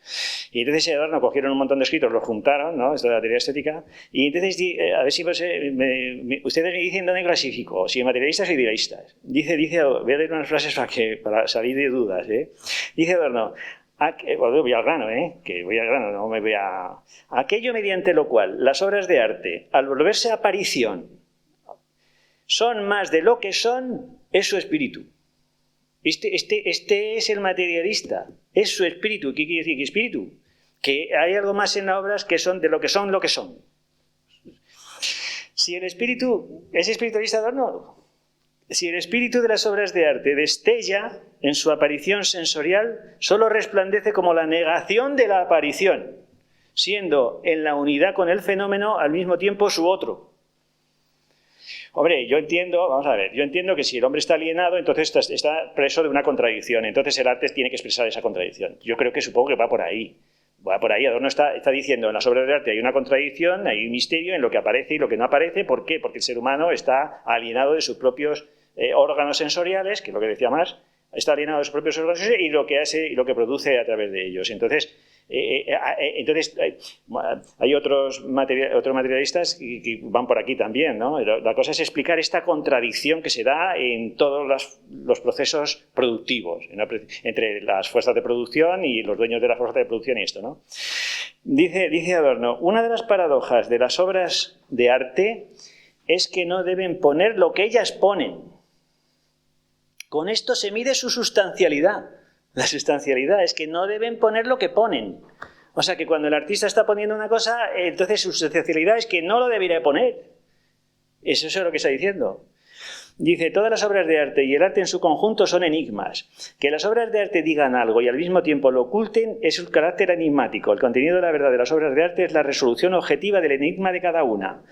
Y entonces Adorno cogieron un montón de escritos, los juntaron, ¿no? Esto de la teoría estética. Y entonces, a ver si ustedes me dicen dónde clasifico, si en materialistas o idealistas. Dice, voy a leer unas frases para salir de dudas, ¿eh? Dice Adorno, voy al grano, no me voy a... Aquello mediante lo cual las obras de arte, al volverse aparición, son más de lo que son, es su espíritu. Este es el materialista, es su espíritu. ¿Qué quiere decir? ¿Qué espíritu? Que hay algo más en las obras que son de lo que son lo que son. Si el espíritu es espiritualista, Adorno, si el espíritu de las obras de arte destella en su aparición sensorial, solo resplandece como la negación de la aparición, siendo en la unidad con el fenómeno al mismo tiempo su otro. Hombre, yo entiendo, vamos a ver, yo entiendo que si el hombre está alienado, entonces está preso de una contradicción, entonces el arte tiene que expresar esa contradicción. Yo creo que supongo que va por ahí. Va por ahí. Adorno está diciendo en las obras de arte hay una contradicción, hay un misterio en lo que aparece y lo que no aparece. ¿Por qué? Porque el ser humano está alienado de sus propios órganos sensoriales, que es lo que decía Marx, está alienado de sus propios órganos sensoriales y lo que hace y lo que produce a través de ellos. Entonces hay otros materialistas que van por aquí también, ¿no? La cosa es explicar esta contradicción que se da en todos los procesos productivos, entre las fuerzas de producción y los dueños de la fuerza de producción y esto, ¿no? Dice Adorno, una de las paradojas de las obras de arte es que no deben poner lo que ellas ponen. Con esto se mide su sustancialidad. La sustancialidad es que no deben poner lo que ponen. O sea que cuando el artista está poniendo una cosa, entonces su sustancialidad es que no lo debería poner. Eso es lo que está diciendo. Dice, todas las obras de arte y el arte en su conjunto son enigmas. Que las obras de arte digan algo y al mismo tiempo lo oculten es su carácter enigmático. El contenido de la verdad de las obras de arte es la resolución objetiva del enigma de cada una.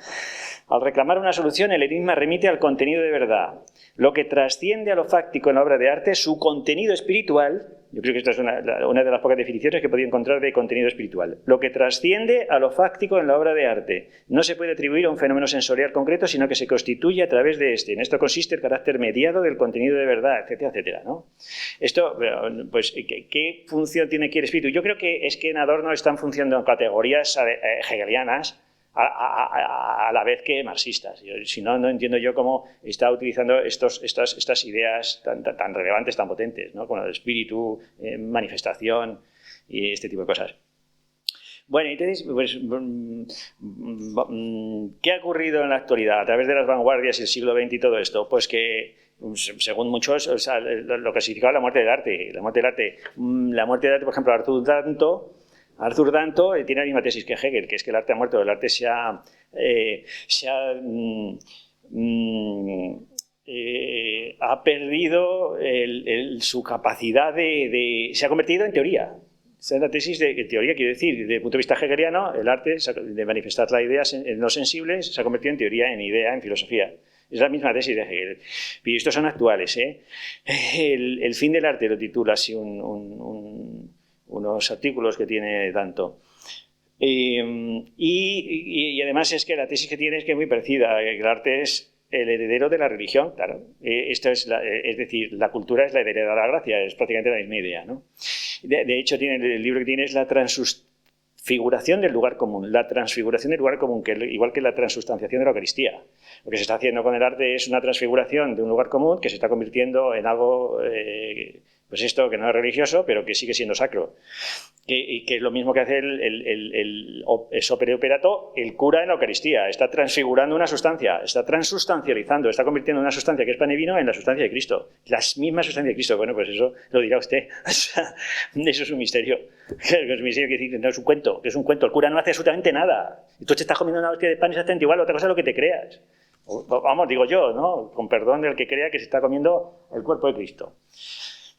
Al reclamar una solución, el enigma remite al contenido de verdad. Lo que trasciende a lo fáctico en la obra de arte es su contenido espiritual. Yo creo que esta es una de las pocas definiciones que podía encontrar de contenido espiritual. Lo que trasciende a lo fáctico en la obra de arte. No se puede atribuir a un fenómeno sensorial concreto, sino que se constituye a través de este. En esto consiste el carácter mediado del contenido de verdad, etcétera, etcétera, ¿no? Esto, pues, ¿qué función tiene aquí el espíritu? Yo creo que es que en Adorno están funcionando en categorías hegelianas, a la vez que marxistas. Si no, no entiendo yo cómo está utilizando estas ideas tan relevantes, tan potentes, ¿no? Como el espíritu, manifestación y este tipo de cosas. Bueno, entonces, pues, ¿qué ha ocurrido en la actualidad a través de las vanguardias y el siglo XX y todo esto? Pues que, según muchos, o sea, lo que significaba la muerte del arte. La muerte del arte, por ejemplo, Arthur Danto tiene la misma tesis que Hegel, que es que el arte ha muerto, el arte ha perdido su capacidad se ha convertido en teoría. Esa es la tesis de teoría, quiero decir, desde el punto de vista hegeliano, el arte de manifestar la idea no sensible se ha convertido en teoría, en idea, en filosofía. Es la misma tesis de Hegel. Y estos son actuales, ¿eh? El fin del arte lo titula así unos artículos que tiene Danto. Y además es que la tesis que tiene es que es muy parecida. El arte es el heredero de la religión, claro. Esto es decir, la cultura es la heredera de la gracia, es prácticamente la misma idea, ¿no? De hecho, el libro que tiene es la transfiguración del lugar común. La transfiguración del lugar común, que igual que la transustanciación de la Eucaristía. Lo que se está haciendo con el arte es una transfiguración de un lugar común que se está convirtiendo en algo... pues esto que no es religioso, pero que sigue siendo sacro. Que es lo mismo que hace el opere operato, el cura en la Eucaristía. Está transfigurando una sustancia, está transustancializando, está convirtiendo una sustancia que es pan y vino en la sustancia de Cristo. La misma sustancia de Cristo. Bueno, pues eso lo dirá usted. Eso es un misterio. Es un misterio que decir, no es un cuento, que es un cuento. El cura no hace absolutamente nada. Y tú te estás comiendo una hostia de pan exactamente igual, otra cosa es lo que te creas. Vamos, digo yo, ¿no? Con perdón del que crea que se está comiendo el cuerpo de Cristo.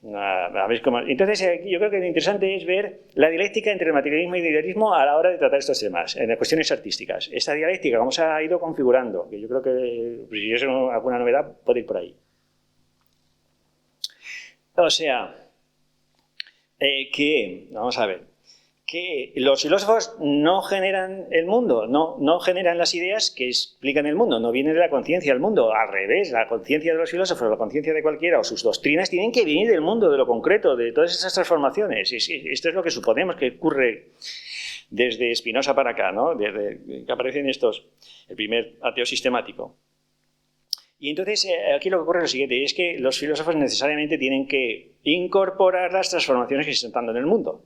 Entonces, yo creo que lo interesante es ver la dialéctica entre el materialismo y el idealismo a la hora de tratar estos temas, en las cuestiones artísticas. Esta dialéctica, cómo se ha ido configurando, que yo creo que, si es alguna novedad, puede ir por ahí. O sea, vamos a ver, que los filósofos no generan el mundo, no generan las ideas que explican el mundo, no vienen de la conciencia del mundo. Al revés, la conciencia de los filósofos, la conciencia de cualquiera o sus doctrinas tienen que venir del mundo, de lo concreto, de todas esas transformaciones. Y esto es lo que suponemos que ocurre desde Spinoza para acá, ¿no? Desde que aparecen estos, el primer ateo sistemático. Y entonces aquí lo que ocurre es lo siguiente, es que los filósofos necesariamente tienen que incorporar las transformaciones que se están dando en el mundo.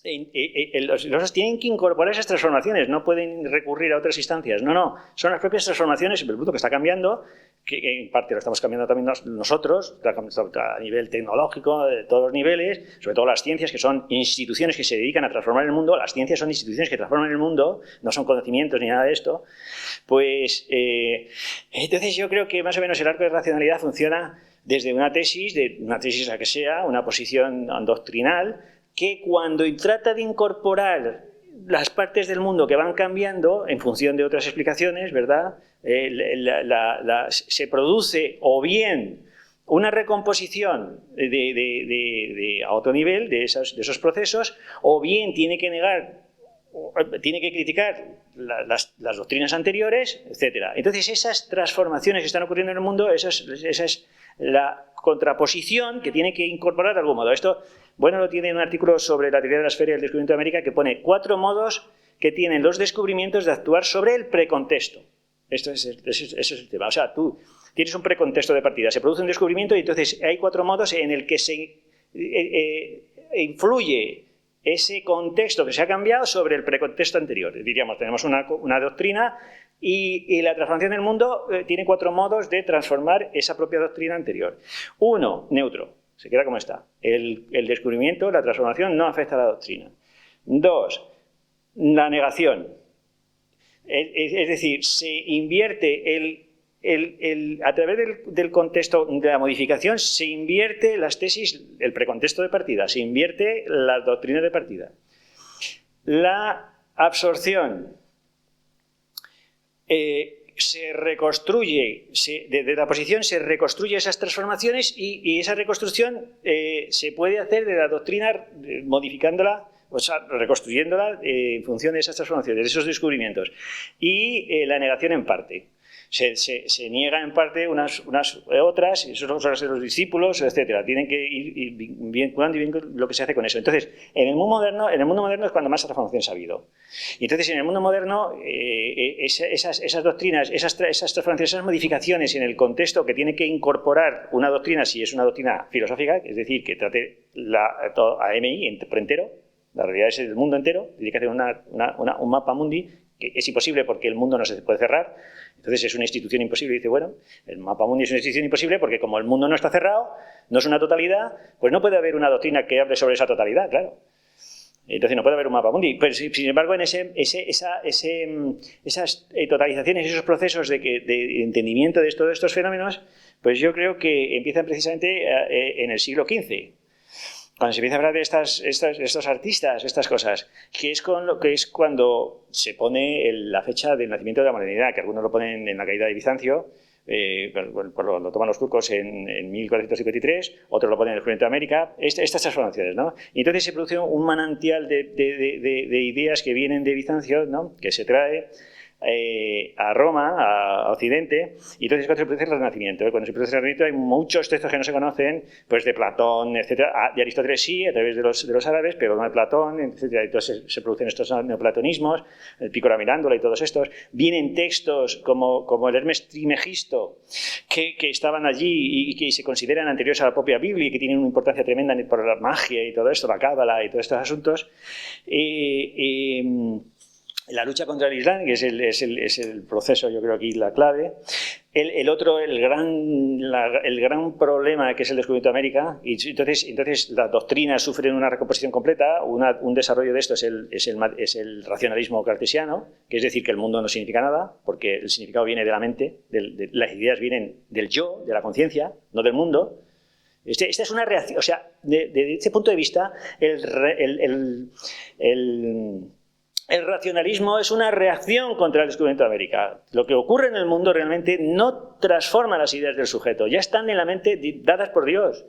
Los filósofos tienen que incorporar esas transformaciones, no pueden recurrir a otras instancias, no, son las propias transformaciones, el mundo que está cambiando, que en parte lo estamos cambiando también nosotros, a nivel tecnológico, de todos los niveles, sobre todo las ciencias, que son instituciones que se dedican a transformar el mundo. Las ciencias son instituciones que transforman el mundo, no son conocimientos ni nada de esto. Pues entonces yo creo que más o menos el arco de racionalidad funciona desde una tesis la que sea, una posición doctrinal, que cuando trata de incorporar las partes del mundo que van cambiando en función de otras explicaciones, ¿verdad? Se produce o bien una recomposición a otro nivel de esos procesos, o bien tiene que criticar las doctrinas anteriores, etc. Entonces, esas transformaciones que están ocurriendo en el mundo, esa es la contraposición que tiene que incorporar de algún modo. Esto, bueno, lo tiene en un artículo sobre la teoría de la esfera y el descubrimiento de América, que pone 4 modos que tienen los descubrimientos de actuar sobre el precontexto. Ese es el tema. O sea, tú tienes un precontexto de partida, se produce un descubrimiento y entonces hay 4 modos en el que se influye ese contexto que se ha cambiado sobre el precontexto anterior. Diríamos, tenemos una doctrina y la transformación del mundo tiene 4 modos de transformar esa propia doctrina anterior. 1, neutro, se queda como está. El descubrimiento, la transformación no afecta a la doctrina. 2, la negación. Es decir, se invierte a través del contexto de la modificación, se invierte las tesis, el precontexto de partida, se invierte las doctrinas de partida. La absorción se reconstruye, desde la posición se reconstruye esas transformaciones y esa reconstrucción se puede hacer de la doctrina modificándola, o sea, reconstruyéndola en función de esas transformaciones, de esos descubrimientos. Y la negación en parte. Se niega en parte unas otras, y eso son los discípulos, etc. Tienen que ir vinculando y vinculando lo que se hace con eso. Entonces, en el mundo moderno es cuando más transformaciones ha habido. Y entonces, en el mundo moderno, esas doctrinas, esas transformaciones, esas modificaciones en el contexto que tiene que incorporar una doctrina, si es una doctrina filosófica, es decir, que trate a MI por entero, la realidad es el mundo entero, tiene que hacer un mapa mundi, que es imposible porque el mundo no se puede cerrar. Entonces es una institución imposible. Y dice, bueno, el mapa mundi es una institución imposible porque como el mundo no está cerrado, no es una totalidad, pues no puede haber una doctrina que hable sobre esa totalidad, claro. Entonces no puede haber un mapa mundi. Pero sin embargo, en esas totalizaciones, esos procesos de entendimiento de todos estos fenómenos, pues yo creo que empiezan precisamente en el siglo XV. Cuando se empieza a hablar de estos artistas, estas cosas, que es cuando se pone la fecha del nacimiento de la modernidad, que algunos lo ponen en la caída de Bizancio, lo toman los turcos en 1453, otros lo ponen en el descubrimiento de América, estas transformaciones, ¿no? Y entonces se produce un manantial de ideas que vienen de Bizancio, ¿no? Que se trae a Roma, a Occidente, y entonces cuando se produce el Renacimiento. Cuando se produce el Renacimiento hay muchos textos que no se conocen, pues de Platón, etcétera, de Aristóteles sí, a través de los árabes, pero no de Platón, etcétera. Entonces se producen estos neoplatonismos, el Pícora Mirándola y todos estos. Vienen textos como el Hermes Trismegisto, que estaban allí y que se consideran anteriores a la propia Biblia y que tienen una importancia tremenda por la magia y todo esto, la cábala y todos estos asuntos. La lucha contra el Islam, que es el proceso, yo creo aquí la clave. El gran problema que es el descubrimiento de América, y entonces las doctrinas sufren una recomposición completa. Un desarrollo de esto es el racionalismo cartesiano, que es decir, que el mundo no significa nada, porque el significado viene de la mente, las ideas vienen del yo, de la conciencia, no del mundo. Esta es una reacción, o sea, desde este punto de vista, el racionalismo es una reacción contra el descubrimiento de América. Lo que ocurre en el mundo realmente no transforma las ideas del sujeto, ya están en la mente dadas por Dios.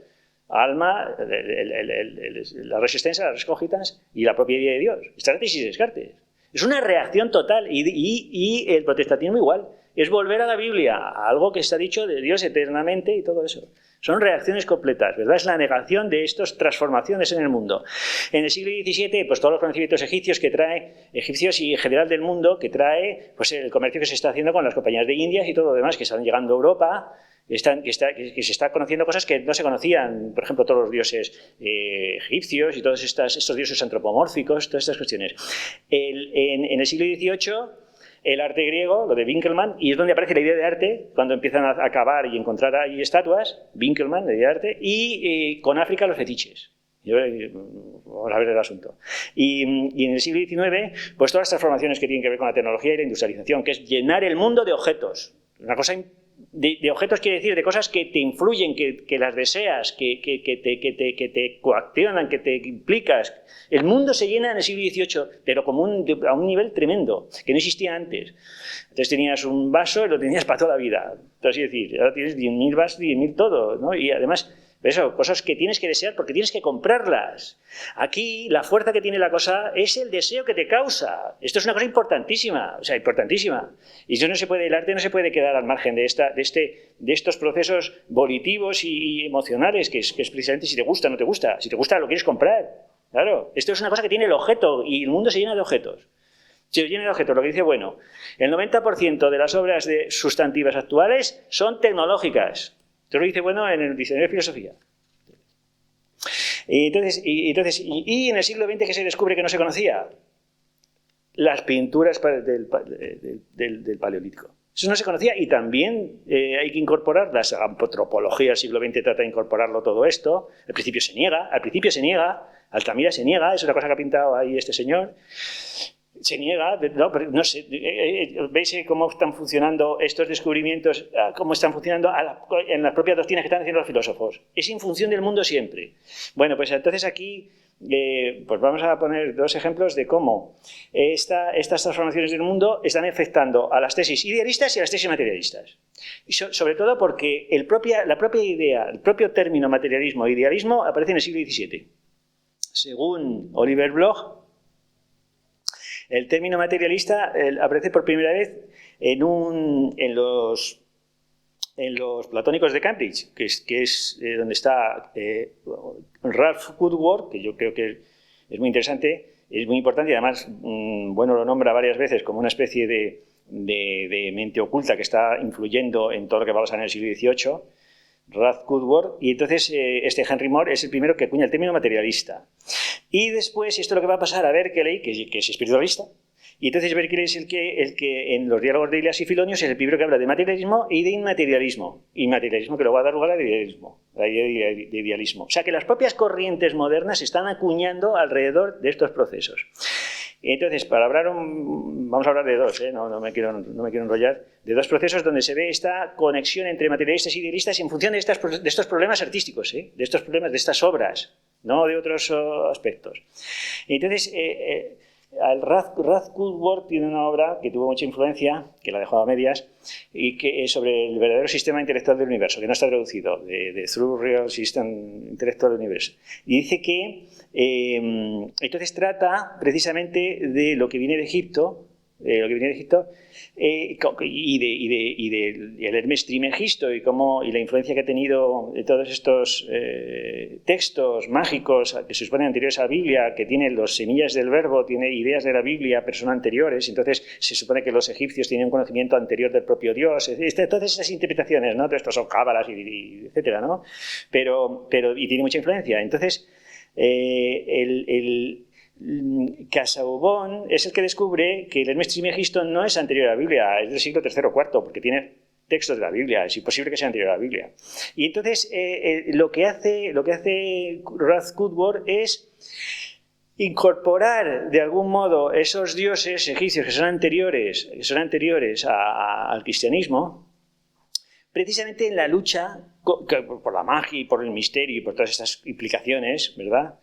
Alma, la resistencia, las escógitas y la propia idea de Dios. Stratesis y Descartes. Es una reacción total y el protestantismo igual. Es volver a la Biblia, a algo que está dicho de Dios eternamente y todo eso. Son reacciones completas, ¿verdad? Es la negación de estas transformaciones en el mundo. En el siglo XVII, pues todos los conocimientos egipcios y en general del mundo, que trae pues el comercio que se está haciendo con las compañías de Indias y todo lo demás, que están llegando a Europa, que se está conociendo cosas que no se conocían, por ejemplo, todos los dioses egipcios y todos estos dioses antropomórficos, todas estas cuestiones. En el siglo XVIII, el arte griego, lo de Winckelmann, y es donde aparece la idea de arte, cuando empiezan a cavar y encontrar ahí estatuas, Winckelmann, la idea de arte, y con África los fetiches. Vamos a ver el asunto. Y en el siglo XIX, pues todas las transformaciones que tienen que ver con la tecnología y la industrialización, que es llenar el mundo de objetos. Una cosa de objetos quiere decir de cosas que te influyen, que las deseas, que te coaccionan, que te implicas. El mundo se llena en el siglo XVIII de lo común a un nivel tremendo, que no existía antes. Entonces tenías un vaso y lo tenías para toda la vida. Entonces, es decir, ahora tienes 10.000 vasos, 10.000 todo, ¿no? Y además, eso, cosas que tienes que desear porque tienes que comprarlas. Aquí la fuerza que tiene la cosa es el deseo que te causa. Esto es una cosa importantísima, o sea, importantísima. Y eso no se puede, el arte no se puede quedar al margen de estos procesos volitivos y emocionales, que es precisamente si te gusta o no te gusta. Si te gusta, lo quieres comprar. Claro, esto es una cosa que tiene el objeto y el mundo se llena de objetos. Se llena de objetos, lo que dice, bueno, el 90% de las obras sustantivas actuales son tecnológicas. Esto lo dice, bueno, en el diccionario de filosofía. Y en el siglo XX, ¿qué se descubre que no se conocía? Las pinturas del Paleolítico. Eso no se conocía y también hay que incorporarlas. La antropología del siglo XX trata de incorporarlo todo esto. Al principio se niega, Altamira se niega, es una cosa que ha pintado ahí este señor. Se niega, no sé, ¿veis cómo están funcionando estos descubrimientos, cómo están funcionando en las propias doctrinas que están haciendo los filósofos? Es en función del mundo siempre. Bueno, pues entonces aquí pues vamos a poner dos ejemplos de cómo estas transformaciones del mundo están afectando a las tesis idealistas y a las tesis materialistas. Y sobre todo porque la propia idea, el propio término materialismo e idealismo aparece en el siglo XVII. Según Oliver Bloch, el término materialista aparece por primera vez en los platónicos de Cambridge, que es donde está Ralph Woodward, que yo creo que es muy interesante, es muy importante y además, bueno, lo nombra varias veces como una especie de mente oculta que está influyendo en todo lo que va a pasar en el siglo XVIII, Ralph Woodward, y entonces Henry Moore es el primero que acuña el término materialista. Y después, esto es lo que va a pasar a Berkeley, que es espiritualista, y entonces Berkeley es el que en los diálogos de Ilias y Filonios es el primero que habla de materialismo y de inmaterialismo, que luego va a dar lugar al idealismo, de idealismo. O sea que las propias corrientes modernas se están acuñando alrededor de estos procesos. Entonces, vamos a hablar de dos, no me quiero enrollar, de dos procesos donde se ve esta conexión entre materialistas y idealistas en función de estos problemas artísticos, de estos problemas, de estas obras, no de otros aspectos. Entonces, Ralph Woodward tiene una obra que tuvo mucha influencia, que la dejó a medias, y que es sobre el verdadero sistema intelectual del universo, que no está traducido, de Through Real System Intelectual del Universo. Y dice que entonces trata precisamente de lo que viene de Egipto, y del Hermes Trismegisto y la influencia que ha tenido de todos estos textos mágicos que se suponen anteriores a la Biblia, que tienen las semillas del verbo, tiene ideas de la Biblia, pero son anteriores, entonces se supone que los egipcios tienen un conocimiento anterior del propio Dios, todas esas interpretaciones, ¿no? Todo esto son cábalas y etcétera, ¿no? Pero tiene mucha influencia. Entonces, Casaubon es el que descubre que el Hermes Trismegisto no es anterior a la Biblia, es del siglo III o IV, porque tiene textos de la Biblia, es imposible que sea anterior a la Biblia. Y entonces lo que hace Ralph Woodward es incorporar de algún modo esos dioses egipcios que son anteriores al cristianismo, precisamente en la lucha por la magia y por el misterio y por todas estas implicaciones, ¿verdad?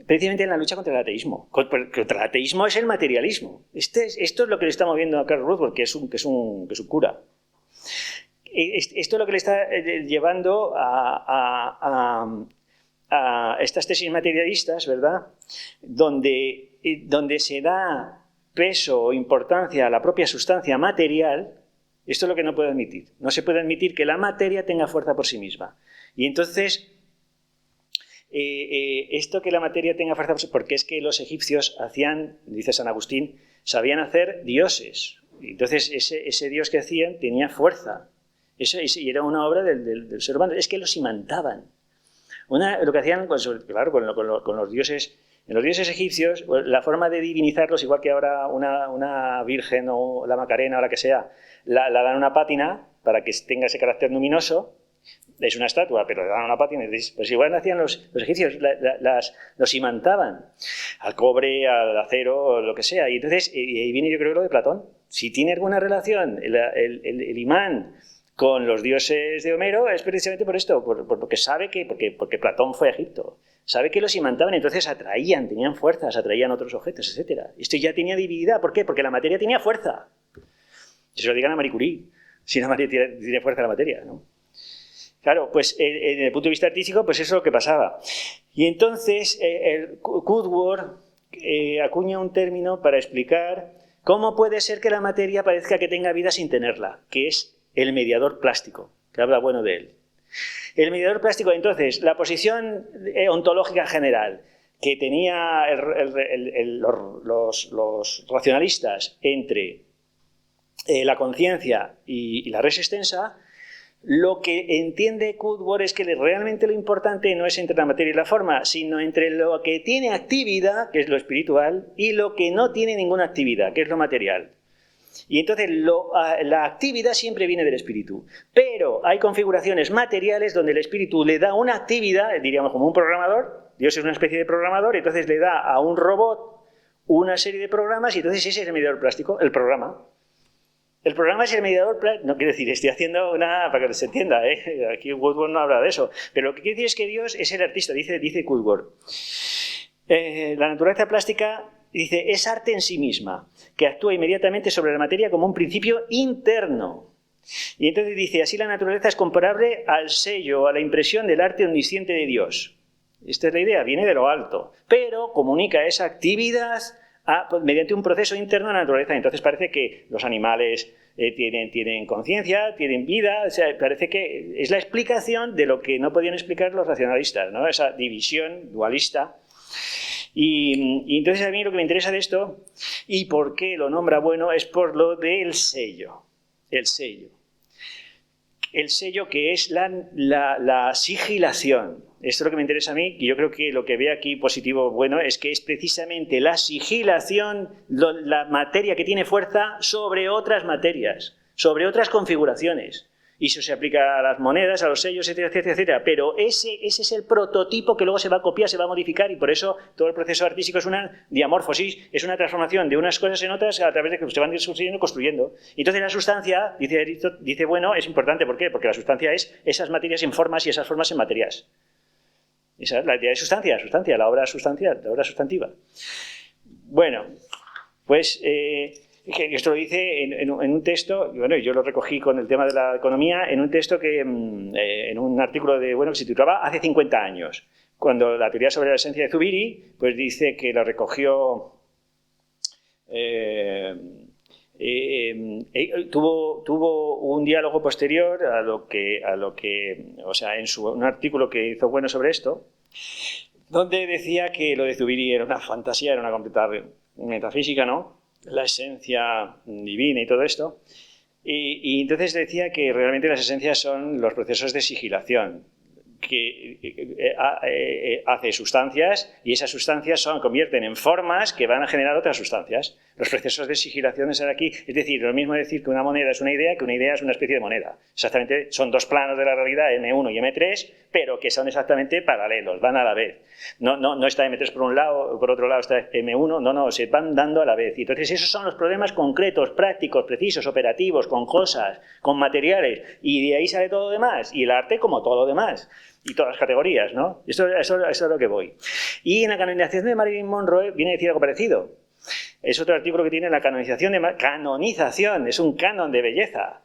Precisamente en la lucha contra el ateísmo. Contra el ateísmo es el materialismo. Esto es lo que le está moviendo a Karl Woodward, que es un cura. Esto es lo que le está llevando a estas tesis materialistas, ¿verdad? Donde se da peso o importancia a la propia sustancia material. Esto es lo que no puede admitir. No se puede admitir que la materia tenga fuerza por sí misma. Y entonces, esto que la materia tenga fuerza por sí misma, porque es que los egipcios hacían, dice San Agustín, sabían hacer dioses. Y entonces ese dios que hacían tenía fuerza. Y era una obra del ser humano. Es que los imantaban. Lo que hacían, claro, con los dioses. En los dioses egipcios, la forma de divinizarlos, igual que ahora una virgen o la Macarena o la que sea, la dan una pátina para que tenga ese carácter luminoso. Es una estatua, pero le dan una pátina. Pues igual hacían los egipcios, los imantaban al cobre, al acero, o lo que sea. Y entonces, y ahí viene yo creo lo de Platón. Si tiene alguna relación el imán con los dioses de Homero, es precisamente por esto, porque sabe que, porque Platón fue a Egipto, sabe que los imantaban, entonces atraían, tenían fuerzas, atraían otros objetos, etc. Esto ya tenía divinidad. ¿Por qué? Porque la materia tenía fuerza. Que se lo digan a Marie Curie, si la materia tiene fuerza la materia, ¿no? Claro, pues desde el punto de vista artístico, pues eso es lo que pasaba. Y entonces Woodward acuña un término para explicar cómo puede ser que la materia parezca que tenga vida sin tenerla, que es el mediador plástico, que habla bueno de él. El mediador plástico, entonces, la posición ontológica general que tenía los racionalistas entre la conciencia y la res extensa, lo que entiende Woodward es que realmente lo importante no es entre la materia y la forma, sino entre lo que tiene actividad, que es lo espiritual, y lo que no tiene ninguna actividad, que es lo material. Y entonces la actividad siempre viene del espíritu, pero hay configuraciones materiales donde el espíritu le da una actividad, diríamos como un programador, Dios es una especie de programador, y entonces le da a un robot una serie de programas y entonces ese es el mediador plástico, el programa. El programa es el mediador plástico, no quiero decir, estoy haciendo una, para que se entienda, aquí Woodward no habla de eso, pero lo que quiere decir es que Dios es el artista, dice Woodward. La naturaleza plástica, dice, es arte en sí misma, que actúa inmediatamente sobre la materia como un principio interno. Y entonces dice, así la naturaleza es comparable al sello, a la impresión del arte omnisciente de Dios. Esta es la idea, viene de lo alto, pero comunica esa actividad mediante un proceso interno a la naturaleza. Entonces parece que los animales tienen conciencia, tienen vida, o sea, parece que es la explicación de lo que no podían explicar los racionalistas, ¿no? Esa división dualista. Y entonces a mí lo que me interesa de esto, y por qué lo nombra bueno, es por lo del sello. El sello. El sello que es la sigilación. Esto es lo que me interesa a mí, y yo creo que lo que ve aquí positivo bueno es que es precisamente la sigilación, la materia que tiene fuerza sobre otras materias, sobre otras configuraciones. Y eso se aplica a las monedas, a los sellos, etcétera, etcétera, etcétera. Pero ese es el prototipo que luego se va a copiar, se va a modificar, y por eso todo el proceso artístico es una diamorfosis, es una transformación de unas cosas en otras a través de que se van construyendo y construyendo. Y entonces la sustancia, dice bueno, es importante. ¿Por qué? Porque la sustancia es esas materias en formas y esas formas en materias. Esa es la idea de sustancia, la obra sustancial, la obra sustantiva. Bueno, pues esto lo dice en un texto, y bueno, yo lo recogí con el tema de la economía, en un texto que, en un artículo que se titulaba Hace 50 años, cuando la teoría sobre la esencia de Zubiri, pues dice que lo recogió, tuvo un diálogo posterior a lo que o sea, en un artículo que hizo bueno sobre esto, donde decía que lo de Zubiri era una fantasía, era una completa metafísica, ¿no? La esencia divina y todo esto. Y entonces decía que realmente las esencias son los procesos de sigilación, que hace sustancias, y esas sustancias se convierten en formas que van a generar otras sustancias. Los procesos de sigilación están aquí. Es decir, lo mismo decir que una moneda es una idea que una idea es una especie de moneda. Exactamente, son dos planos de la realidad, M1 y M3, pero que son exactamente paralelos, van a la vez. No está M3 por un lado, por otro lado está M1, no, se van dando a la vez. Y entonces esos son los problemas concretos, prácticos, precisos, operativos, con cosas, con materiales, y de ahí sale todo lo demás, y el arte como todo lo demás. Y todas las categorías, ¿no? Eso es lo que voy. Y en la canonización de Marilyn Monroe viene a decir algo parecido. Es otro artículo que tiene la canonización canonización, es un canon de belleza.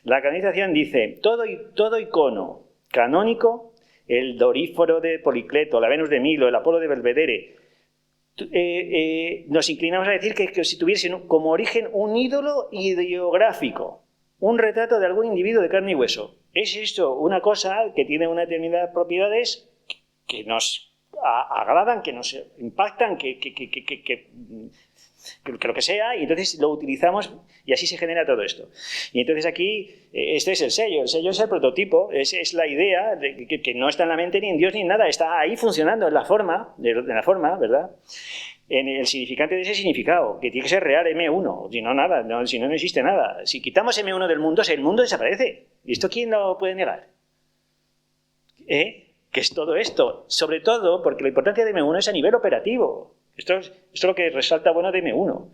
La canonización dice, todo icono canónico, el Doríforo de Policleto, la Venus de Milo, el Apolo de Belvedere, nos inclinamos a decir que si tuviesen como origen un ídolo ideográfico, un retrato de algún individuo de carne y hueso. Es esto una cosa que tiene una determinadas propiedades que nos agradan, que nos impactan, que lo que sea, y entonces lo utilizamos y así se genera todo esto. Y entonces aquí, este es el sello es el prototipo, es la idea de que no está en la mente ni en Dios ni en nada, está ahí funcionando en la forma, ¿verdad? En el significante de ese significado, que tiene que ser real, M1, si no, nada, si no existe nada. Si quitamos M1 del mundo, el mundo desaparece. ¿Y esto quién lo puede negar? Que es todo esto, sobre todo porque la importancia de M1 es a nivel operativo. Esto es lo que resalta bueno de M1.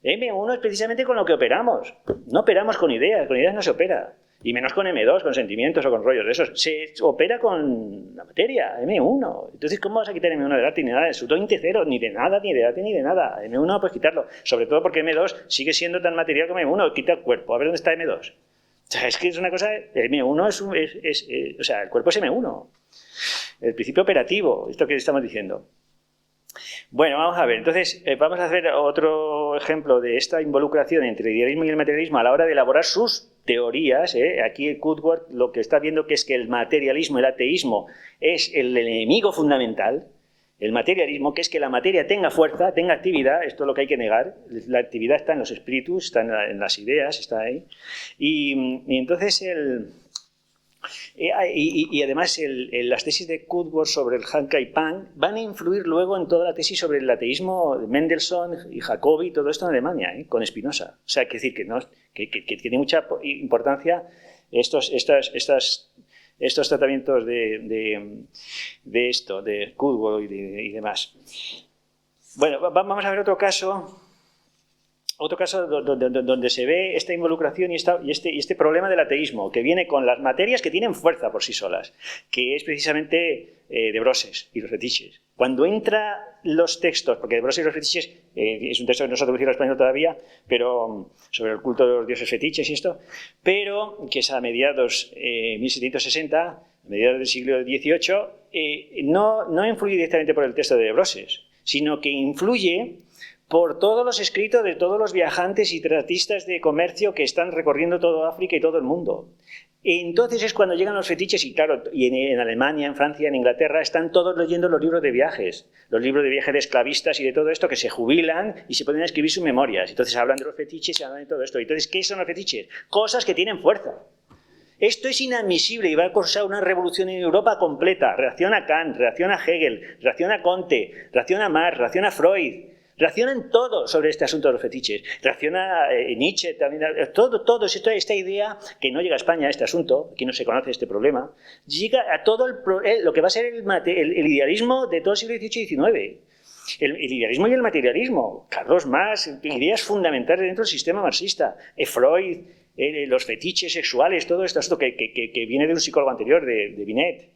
M1 es precisamente con lo que operamos. No operamos con ideas no se opera. Y menos con M2, con sentimientos o con rollos de esos. Se opera con la materia, M1. Entonces, ¿cómo vas a quitar M1 del arte ni nada? Absolutamente cero, ni de nada, ni de arte, ni de nada. M1 puedes quitarlo. Sobre todo porque M2 sigue siendo tan material como M1. Quita el cuerpo. A ver dónde está M2. O sea, es que es una cosa... M1 o sea, el cuerpo es M1. El principio operativo, esto que estamos diciendo. Bueno, vamos a ver. Entonces, vamos a hacer otro ejemplo de esta involucración entre el idealismo y el materialismo a la hora de elaborar sus teorías. Aquí Woodward lo que está viendo que es que el materialismo, el ateísmo, es el enemigo fundamental. El materialismo, que es que la materia tenga fuerza, tenga actividad, esto es lo que hay que negar. La actividad está en los espíritus, está en las ideas, está ahí. Y entonces y además las tesis de Woodward sobre el Han Kai Pan van a influir luego en toda la tesis sobre el ateísmo de Mendelssohn y Jacobi, todo esto en Alemania, con Spinoza. O sea, que decir que tiene mucha importancia estos tratamientos de Woodward y demás. Bueno, vamos a ver otro caso donde se ve esta involucración y este problema del ateísmo, que viene con las materias que tienen fuerza por sí solas, que es precisamente de Broses y los fetiches. Cuando entra los textos, porque de Broses y los fetiches es un texto que no se ha traducido al español todavía, pero sobre el culto de los dioses fetiches y esto, pero que es a mediados 1760, a mediados del siglo XVIII, no influye directamente por el texto de Broses, sino que influye por todos los escritos de todos los viajantes y tratistas de comercio que están recorriendo todo África y todo el mundo. Entonces es cuando llegan los fetiches y claro, y en Alemania, en Francia, en Inglaterra, están todos leyendo los libros de viajes, los libros de viajes de esclavistas y de todo esto, que se jubilan y se ponen a escribir sus memorias. Entonces hablan de los fetiches y hablan de todo esto. Entonces, ¿qué son los fetiches? Cosas que tienen fuerza. Esto es inadmisible y va a causar una revolución en Europa completa. Reacciona a Kant, reacciona a Hegel, reacciona a Comte, reacciona a Marx, reacciona a Freud. Reaccionan todos sobre este asunto de los fetiches. Reacciona Nietzsche también. Todo esta idea que no llega a España, este asunto, aquí no se conoce este problema, llega a todo lo que va a ser el idealismo de todo el siglo XVIII y XIX. El idealismo y el materialismo. Carlos Marx, ideas fundamentales dentro del sistema marxista. Freud, los fetiches sexuales, todo esto que viene de un psicólogo anterior, de Binet.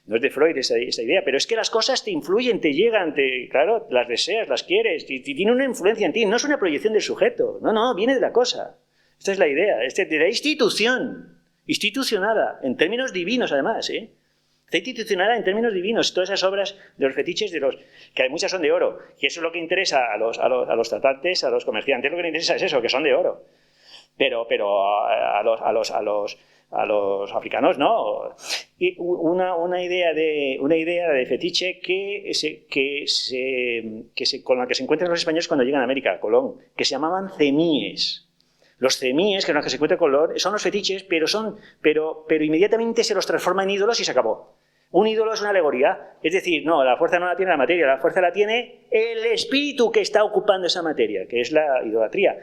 No es de Freud esa idea, pero es que las cosas te influyen, te llegan, claro, las deseas, las quieres, y tiene una influencia en ti. No es una proyección del sujeto, no, viene de la cosa. Esta es la idea, de la institucionada, en términos divinos además, Está institucionada en términos divinos. Todas esas obras de los fetiches, que muchas son de oro, y eso es lo que interesa a los tratantes, a los comerciantes, lo que les interesa es eso, que son de oro. Pero a los africanos no. Y una idea de fetiche con la que se encuentran los españoles cuando llegan a América, a Colón, que se llamaban cemíes. Los cemíes, que son los que se encuentran con Colón, son los fetiches, pero inmediatamente se los transforma en ídolos y se acabó. Un ídolo es una alegoría, es decir, no, la fuerza no la tiene la materia, la fuerza la tiene el espíritu que está ocupando esa materia, que es la idolatría.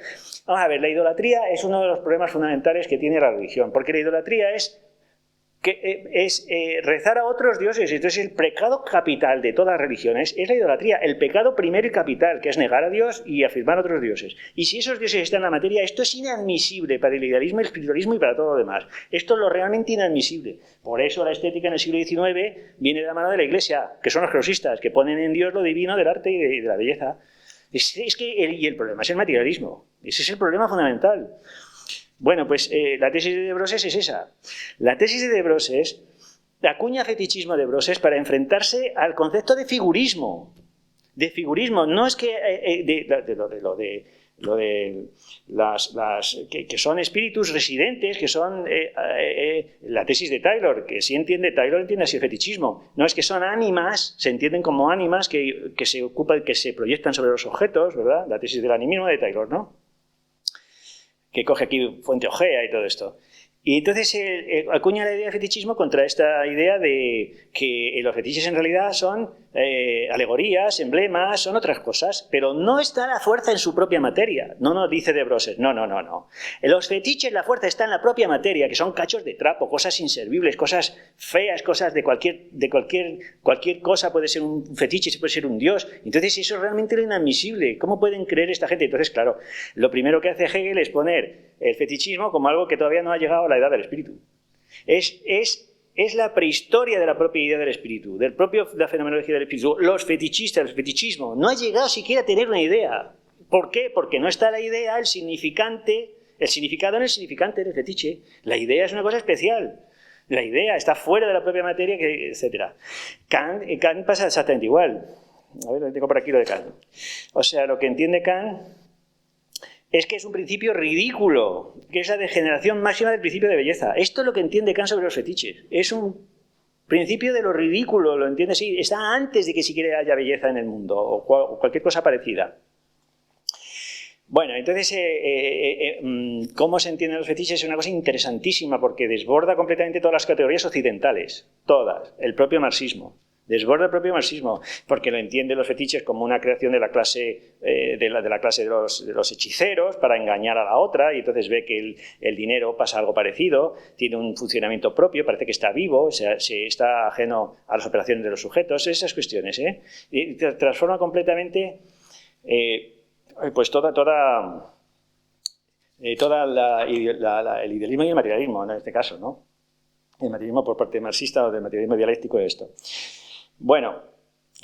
Vamos a ver, la idolatría es uno de los problemas fundamentales que tiene la religión, porque la idolatría es rezar a otros dioses. Entonces el pecado capital de todas las religiones es la idolatría, el pecado primero y capital, que es negar a Dios y afirmar a otros dioses. Y si esos dioses están en la materia, esto es inadmisible para el idealismo, el espiritualismo y para todo lo demás. Esto es lo realmente inadmisible. Por eso la estética en el siglo XIX viene de la mano de la Iglesia, que son los grosistas, que ponen en Dios lo divino del arte y de la belleza. Y el problema es el materialismo. Ese es el problema fundamental. Bueno, pues la tesis de Broses es esa. La tesis de Broses acuña fetichismo de Broses para enfrentarse al concepto de figurismo. De figurismo, no es que que son espíritus residentes, que son la tesis de Taylor, que sí Taylor entiende así el fetichismo. No es que son ánimas, se entienden como ánimas que se proyectan sobre los objetos, ¿verdad? La tesis del animismo de Taylor, ¿no? Que coge aquí Fuente Ojea y todo esto. Y entonces acuña la idea de fetichismo contra esta idea de que los fetiches en realidad son alegorías, emblemas, son otras cosas, pero no está la fuerza en su propia materia. No, dice de Brosse. No. En los fetiches la fuerza está en la propia materia, que son cachos de trapo, cosas inservibles, cosas feas, cosas de cualquier cosa puede ser un fetiche, puede ser un dios. Entonces eso es realmente lo inadmisible. ¿Cómo pueden creer esta gente? Entonces, claro, lo primero que hace Hegel es poner el fetichismo como algo que todavía no ha llegado a la edad del espíritu. Es la prehistoria de la propia idea del espíritu, de la fenomenología del espíritu. Los fetichistas, el fetichismo, no ha llegado siquiera a tener una idea. ¿Por qué? Porque no está la idea, el significado en el significante del fetiche. La idea es una cosa especial. La idea está fuera de la propia materia, etc. Kant pasa exactamente igual. A ver, lo tengo por aquí lo de Kant. O sea, lo que entiende Kant es que es un principio ridículo, que es la degeneración máxima del principio de belleza. Esto es lo que entiende Kant sobre los fetiches. Es un principio de lo ridículo, lo entiende así. Está antes de que siquiera haya belleza en el mundo o cualquier cosa parecida. Bueno, entonces, ¿cómo se entienden los fetiches? Es una cosa interesantísima porque desborda completamente todas las categorías occidentales. Todas. El propio marxismo. Desborda el propio marxismo, porque lo entiende los fetiches como una creación de la clase de los hechiceros para engañar a la otra, y entonces ve que el dinero pasa algo parecido, tiene un funcionamiento propio, parece que está vivo, se está ajeno a las operaciones de los sujetos, esas cuestiones, y transforma completamente pues el idealismo y el materialismo, en este caso, ¿no? El materialismo por parte marxista o del materialismo dialéctico de esto. Bueno,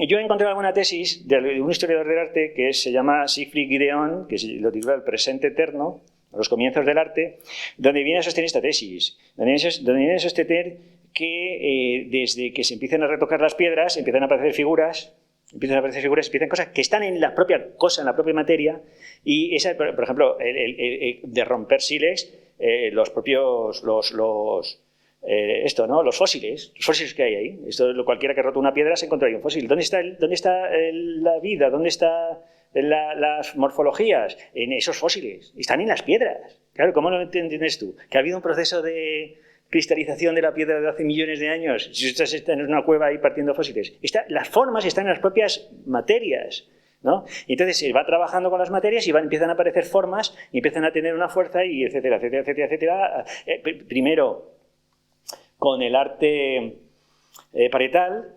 yo he encontrado alguna tesis de un historiador del arte que se llama Siegfried Gideon, que lo titula El presente eterno, los comienzos del arte, donde viene a sostener esta tesis, donde viene a sostener que desde que se empiezan a retocar las piedras, empiezan a aparecer figuras, empiezan cosas que están en la propia cosa, en la propia materia, y esa, por ejemplo, de romper sílex, los propios... los fósiles que hay ahí. Cualquiera que ha roto una piedra se encuentra ahí un fósil. ¿Dónde está la vida? ¿Dónde están las morfologías? En esos fósiles. Están en las piedras. Claro, ¿cómo lo entiendes tú? Que ha habido un proceso de cristalización de la piedra de hace millones de años. Si estás en una cueva ahí partiendo fósiles. Las formas están en las propias materias, ¿no? Y entonces se va trabajando con las materias y empiezan a aparecer formas y empiezan a tener una fuerza y etcétera. Primero, con el arte parietal,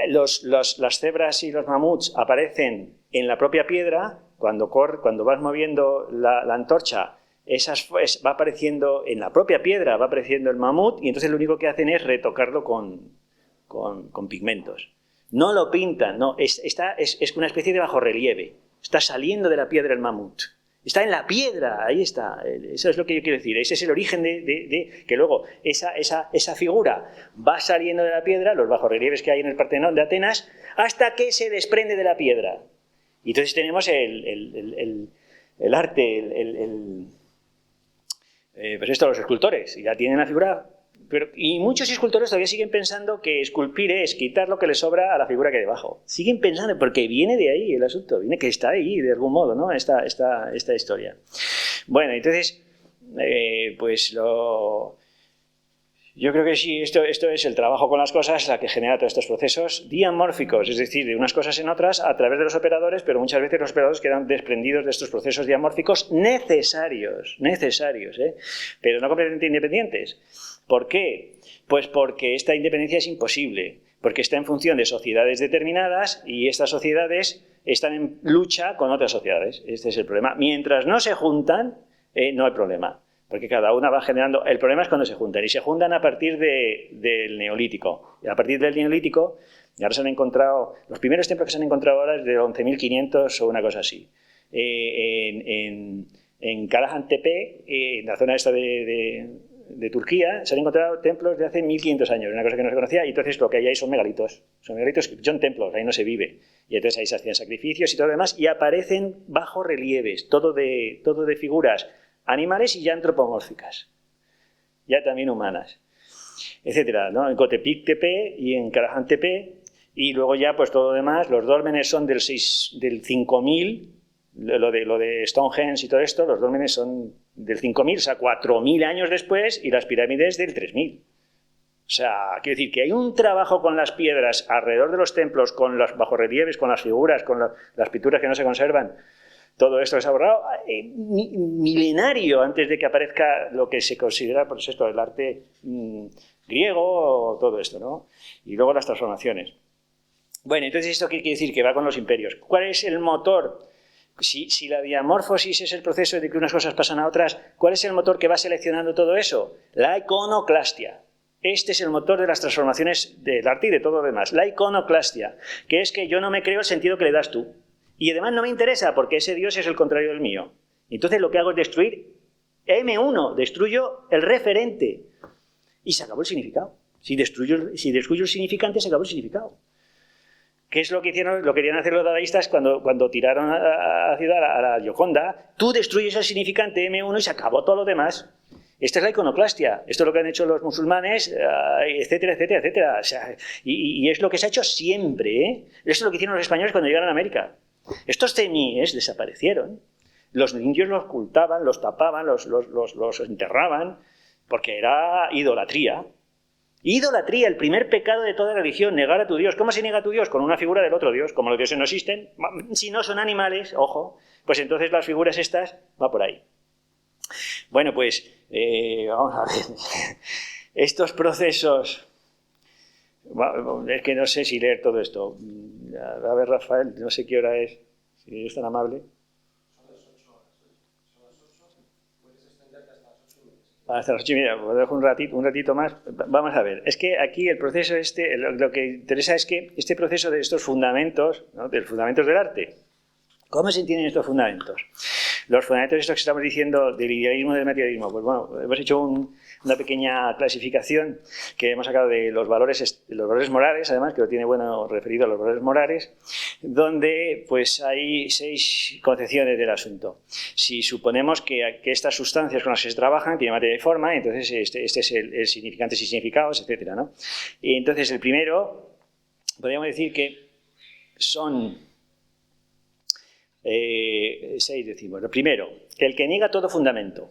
las cebras y los mamuts aparecen en la propia piedra. Cuando vas moviendo la antorcha, va apareciendo en la propia piedra, va apareciendo el mamut, y entonces lo único que hacen es retocarlo con pigmentos. No lo pintan, no, es una especie de bajorrelieve. Está saliendo de la piedra el mamut. Está en la piedra, ahí está. Eso es lo que yo quiero decir. Ese es el origen de que luego esa figura va saliendo de la piedra, los bajorrelieves que hay en el Partenón de Atenas, hasta que se desprende de la piedra. Y entonces tenemos el arte, pues esto, los escultores, ya tienen la figura. Y muchos escultores todavía siguen pensando que esculpir es quitar lo que le sobra a la figura que hay debajo. Siguen pensando, porque viene de ahí el asunto, viene que está ahí de algún modo, ¿no? Esta historia. Bueno, entonces, yo creo que sí, esto es el trabajo con las cosas la que genera todos estos procesos diamórficos, es decir, de unas cosas en otras a través de los operadores, pero muchas veces los operadores quedan desprendidos de estos procesos diamórficos necesarios, pero no completamente independientes. ¿Por qué? Pues porque esta independencia es imposible, porque está en función de sociedades determinadas y estas sociedades están en lucha con otras sociedades. Este es el problema. Mientras no se juntan, no hay problema, porque cada una va generando... El problema es cuando se juntan, y se juntan a partir del Neolítico. Y a partir del Neolítico, ahora se han encontrado... Los primeros templos que se han encontrado ahora es de 11.500 o una cosa así. En Karahan Tepe, en la zona esta de Turquía, se han encontrado templos de hace 1500 años, una cosa que no se conocía, y entonces lo que hay ahí son megalitos que son templos, ahí no se vive, y entonces ahí se hacían sacrificios y todo lo demás, y aparecen bajorrelieves, todo de figuras animales y ya antropomórficas, ya también humanas, etcétera, ¿no? En Cotepic Tepe y en Karahan Tepe, y luego ya pues todo lo demás, los dólmenes son del 5000, lo de Stonehenge y todo esto, los dólmenes son del 5000, o sea, 4000 años después, y las pirámides del 3000. O sea, quiero decir que hay un trabajo con las piedras alrededor de los templos, con los bajorrelieves, con las figuras, con las pinturas que no se conservan. Todo esto que se ha borrado milenario antes de que aparezca lo que se considera, pues esto, el arte griego, todo esto, ¿no? Y luego las transformaciones. Bueno, entonces, ¿esto qué quiere decir? Que va con los imperios. ¿Cuál es el motor? Si la diamorfosis es el proceso de que unas cosas pasan a otras, ¿cuál es el motor que va seleccionando todo eso? La iconoclastia. Este es el motor de las transformaciones del arte y de todo lo demás. La iconoclastia, que es que yo no me creo el sentido que le das tú. Y además no me interesa porque ese Dios es el contrario del mío. Entonces lo que hago es destruir M1, destruyo el referente. Y se acabó el significado. Si destruyo el significante, se acabó el significado. ¿Qué es lo que hicieron, lo querían hacer los dadaístas cuando tiraron a la Gioconda? Tú destruyes el significante M1 y se acabó todo lo demás. Esta es la iconoclastia. Esto es lo que han hecho los musulmanes, etcétera, etcétera, etcétera. O sea, y es lo que se ha hecho siempre, ¿eh? Esto es lo que hicieron los españoles cuando llegaron a América. Estos ceníes desaparecieron. Los indios los ocultaban, los tapaban, los enterraban, porque era idolatría. Idolatría, el primer pecado de toda religión, negar a tu Dios. ¿Cómo se niega a tu Dios? Con una figura del otro Dios. Como los dioses no existen, si no son animales, ojo, pues entonces las figuras estas va por ahí. Bueno, pues vamos a ver. Estos procesos... Es que no sé si leer todo esto. A ver, Rafael, no sé qué hora es. Si eres tan amable. Hasta las 8:30, os dejo un ratito más. Vamos a ver, es que aquí el proceso lo que interesa es que este proceso de estos fundamentos, ¿no? De los fundamentos del arte, ¿cómo se entienden estos fundamentos? Los fundamentos estos que estamos diciendo del idealismo y del materialismo, pues bueno, hemos hecho una pequeña clasificación que hemos sacado de los valores morales, además, que lo tiene bueno referido a los valores morales, donde pues hay 6 concepciones del asunto. Si suponemos que estas sustancias con las que se trabajan tienen materia y forma, entonces este es el significantes y significados, etcétera, ¿no? Y entonces el primero, podríamos decir que son 6 decimos. Lo primero, el que niega todo fundamento.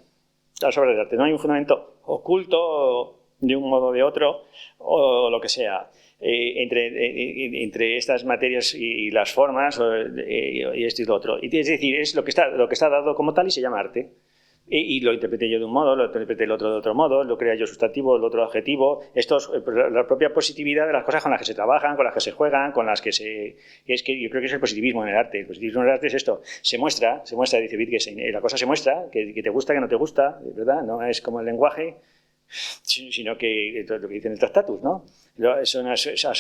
Las obras de arte. No hay un fundamento oculto de un modo o de otro, o lo que sea, entre estas materias y las formas, y esto y lo otro. Es decir, es lo que está dado como tal y se llama arte. Y lo interpreté yo de un modo, lo interpreté el otro de otro modo, lo crea yo sustantivo, el otro adjetivo. Esto es la propia positividad de las cosas con las que se trabajan, con las que se juegan, con las que se... Es que yo creo que es el positivismo en el arte. El positivismo en el arte es esto. Se muestra, dice Wittgenstein, la cosa se muestra, que te gusta, que no te gusta, ¿verdad? No es como el lenguaje, sino que lo que dice en el Tractatus, ¿no? Es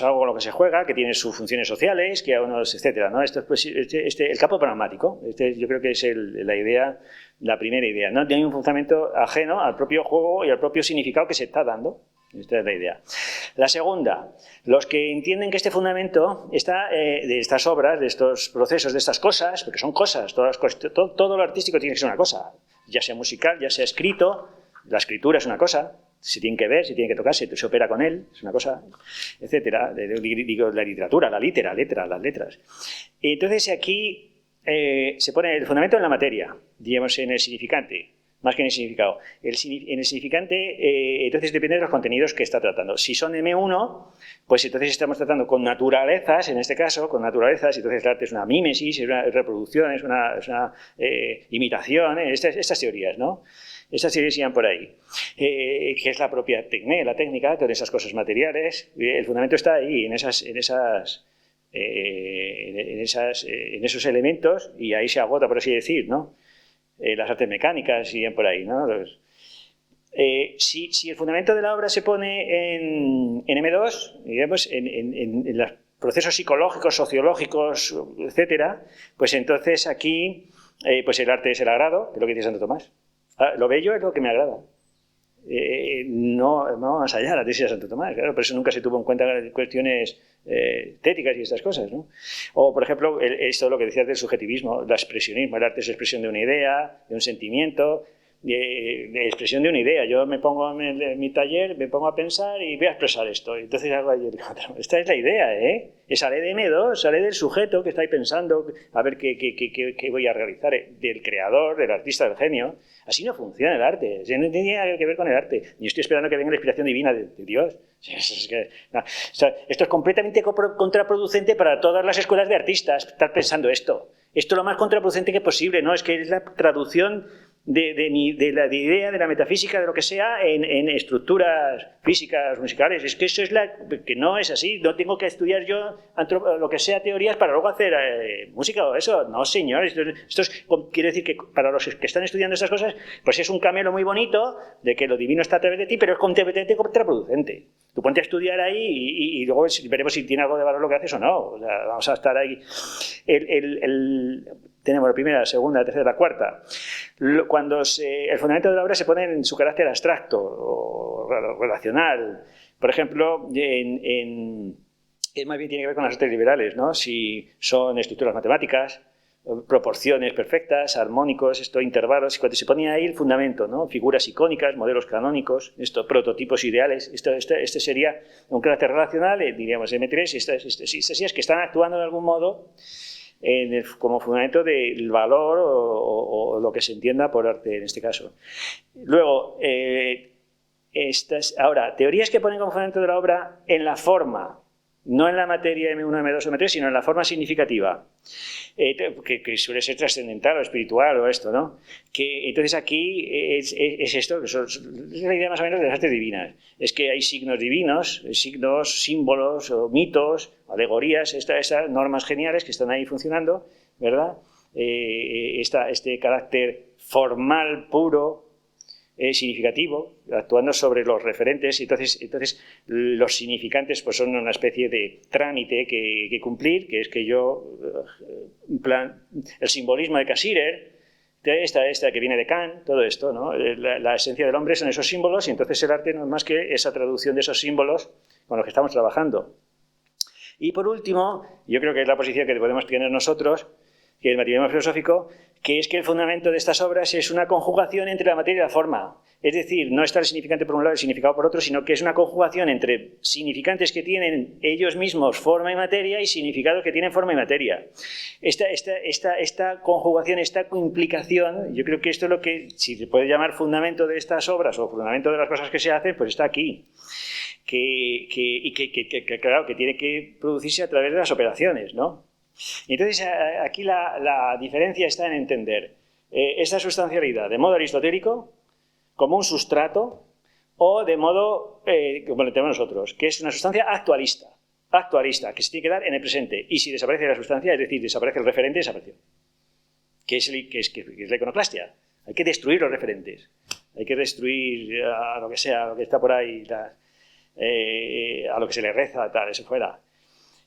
algo con lo que se juega, que tiene sus funciones sociales, que a unos, etcétera, ¿no? Esto es pues, el campo pragmático. Yo creo que es la idea, la primera idea. No hay un fundamento ajeno al propio juego y al propio significado que se está dando. Esta es la idea. La segunda, los que entienden que este fundamento está de estas obras, de estos procesos, de estas cosas, porque son cosas, todo lo artístico tiene que ser una cosa, ya sea musical, ya sea escrito. La escritura es una cosa, se tiene que ver, se tiene que tocar, se opera con él, es una cosa, etcétera. Digo, la literatura, la las letras. Entonces aquí se pone el fundamento en la materia, digamos en el significante, más que en el significado. En el significante, entonces depende de los contenidos que está tratando. Si son M1, pues entonces estamos tratando con naturalezas, en este caso, con naturalezas, entonces el arte es una mímesis, es una reproducción, es una imitación, estas teorías, ¿no? Estas teorías iban por ahí, que es la propia la técnica, con esas cosas materiales. El fundamento está ahí, en esos elementos, y ahí se agota, por así decir, ¿no? Las artes mecánicas siguen por ahí, ¿no? Si el fundamento de la obra se pone en M2, digamos, en los procesos psicológicos, sociológicos, etcétera, pues entonces aquí pues el arte es el agrado, que es lo que dice Santo Tomás. Lo bello es lo que me agrada. No más allá de la tesis de Santo Tomás, claro, por eso nunca se tuvo en cuenta cuestiones estéticas y estas cosas, ¿no? O, por ejemplo, esto es lo que decías del subjetivismo, el expresionismo. El arte es expresión de una idea, de un sentimiento, de expresión de una idea. Yo me pongo en mi taller, me pongo a pensar y voy a expresar esto. Entonces hago ahí, esta es la idea, ¿eh? Sale de M2, sale del sujeto que está ahí pensando, a ver qué voy a realizar, del creador, del artista, del genio. Así no funciona el arte. No tiene nada que ver con el arte. Ni estoy esperando que venga la inspiración divina de Dios. No. O sea, esto es completamente contraproducente para todas las escuelas de artistas, estar pensando esto. Esto es lo más contraproducente que posible, ¿no? Es que es la traducción de la idea, de la metafísica, de lo que sea, en estructuras físicas, musicales. Es que eso es que no es así. No tengo que estudiar yo lo que sea teorías para luego hacer música o eso. No, señor. Esto quiere decir que para los que están estudiando estas cosas, pues es un camelo muy bonito de que lo divino está a través de ti, pero es completamente contraproducente. Tú ponte a estudiar ahí y luego veremos si tiene algo de valor lo que haces o no. O sea, vamos a estar ahí. Tenemos la primera, la segunda, la tercera, la cuarta. Cuando el fundamento de la obra se pone en su carácter abstracto o relacional. Por ejemplo, más bien tiene que ver con las artes liberales, ¿no? Si son estructuras matemáticas, proporciones perfectas, armónicos, intervalos, cuando se ponía ahí el fundamento, ¿no? Figuras icónicas, modelos canónicos, prototipos ideales, este sería un carácter relacional, diríamos M3, estas que están actuando de algún modo como fundamento del valor o lo que se entienda por arte en este caso. Luego, ahora, teorías que ponen como fundamento de la obra en la forma, no en la materia M1, M2 o M3, sino en la forma significativa, que suele ser trascendental o espiritual o esto, ¿no? Entonces aquí es esto, es la idea más o menos de las artes divinas. Es que hay signos divinos, signos, símbolos, o mitos, alegorías, estas normas geniales que están ahí funcionando, ¿verdad? Este carácter formal, puro, significativo, actuando sobre los referentes. Entonces los significantes pues son una especie de trámite que cumplir, que es que yo, en plan, el simbolismo de Cassirer, esta que viene de Kant, todo esto, ¿no? La esencia del hombre son esos símbolos y entonces el arte no es más que esa traducción de esos símbolos con los que estamos trabajando. Y por último, yo creo que es la posición que podemos tener nosotros, que es el materialismo filosófico, que es que el fundamento de estas obras es una conjugación entre la materia y la forma. Es decir, no está el significante por un lado y el significado por otro, sino que es una conjugación entre significantes que tienen ellos mismos forma y materia y significados que tienen forma y materia. Esta conjugación, esta implicación, yo creo que esto es lo que, si se puede llamar fundamento de estas obras o fundamento de las cosas que se hacen, pues está aquí. Claro, que tiene que producirse a través de las operaciones, ¿no? Entonces, aquí la diferencia está en entender esta sustancialidad de modo aristotélico como un sustrato o de modo, como lo tenemos nosotros, que es una sustancia actualista, que se tiene que dar en el presente. Y si desaparece la sustancia, es decir, desaparece el referente, desapareció. Que es la iconoclastia. Hay que destruir los referentes. Hay que destruir a lo que sea, a lo que está por ahí, a lo que se le reza, tal, eso fuera.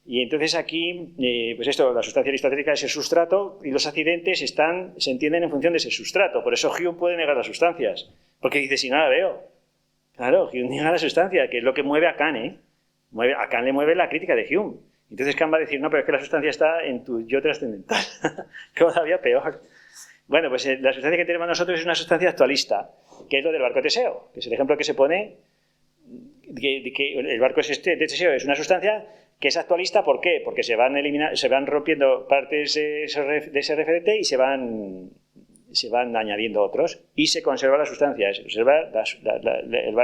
Y entonces aquí, pues esto, la sustancia aristotélica es el sustrato y los accidentes se entienden en función de ese sustrato. Por eso Hume puede negar las sustancias, porque dice, si no la veo. Claro, Hume niega la sustancia, que es lo que mueve a Kant, ¿eh? A Kant le mueve la crítica de Hume. Entonces Kant va a decir, no, pero es que la sustancia está en tu yo trascendental. Todavía peor. Bueno, pues la sustancia que tenemos nosotros es una sustancia actualista, que es lo del barco de Teseo, que es el ejemplo que se pone, que el barco de Teseo es una sustancia que es actualista. ¿Por qué? Porque se van rompiendo partes de ese referente y se van añadiendo otros y se conserva la sustancia. Se conserva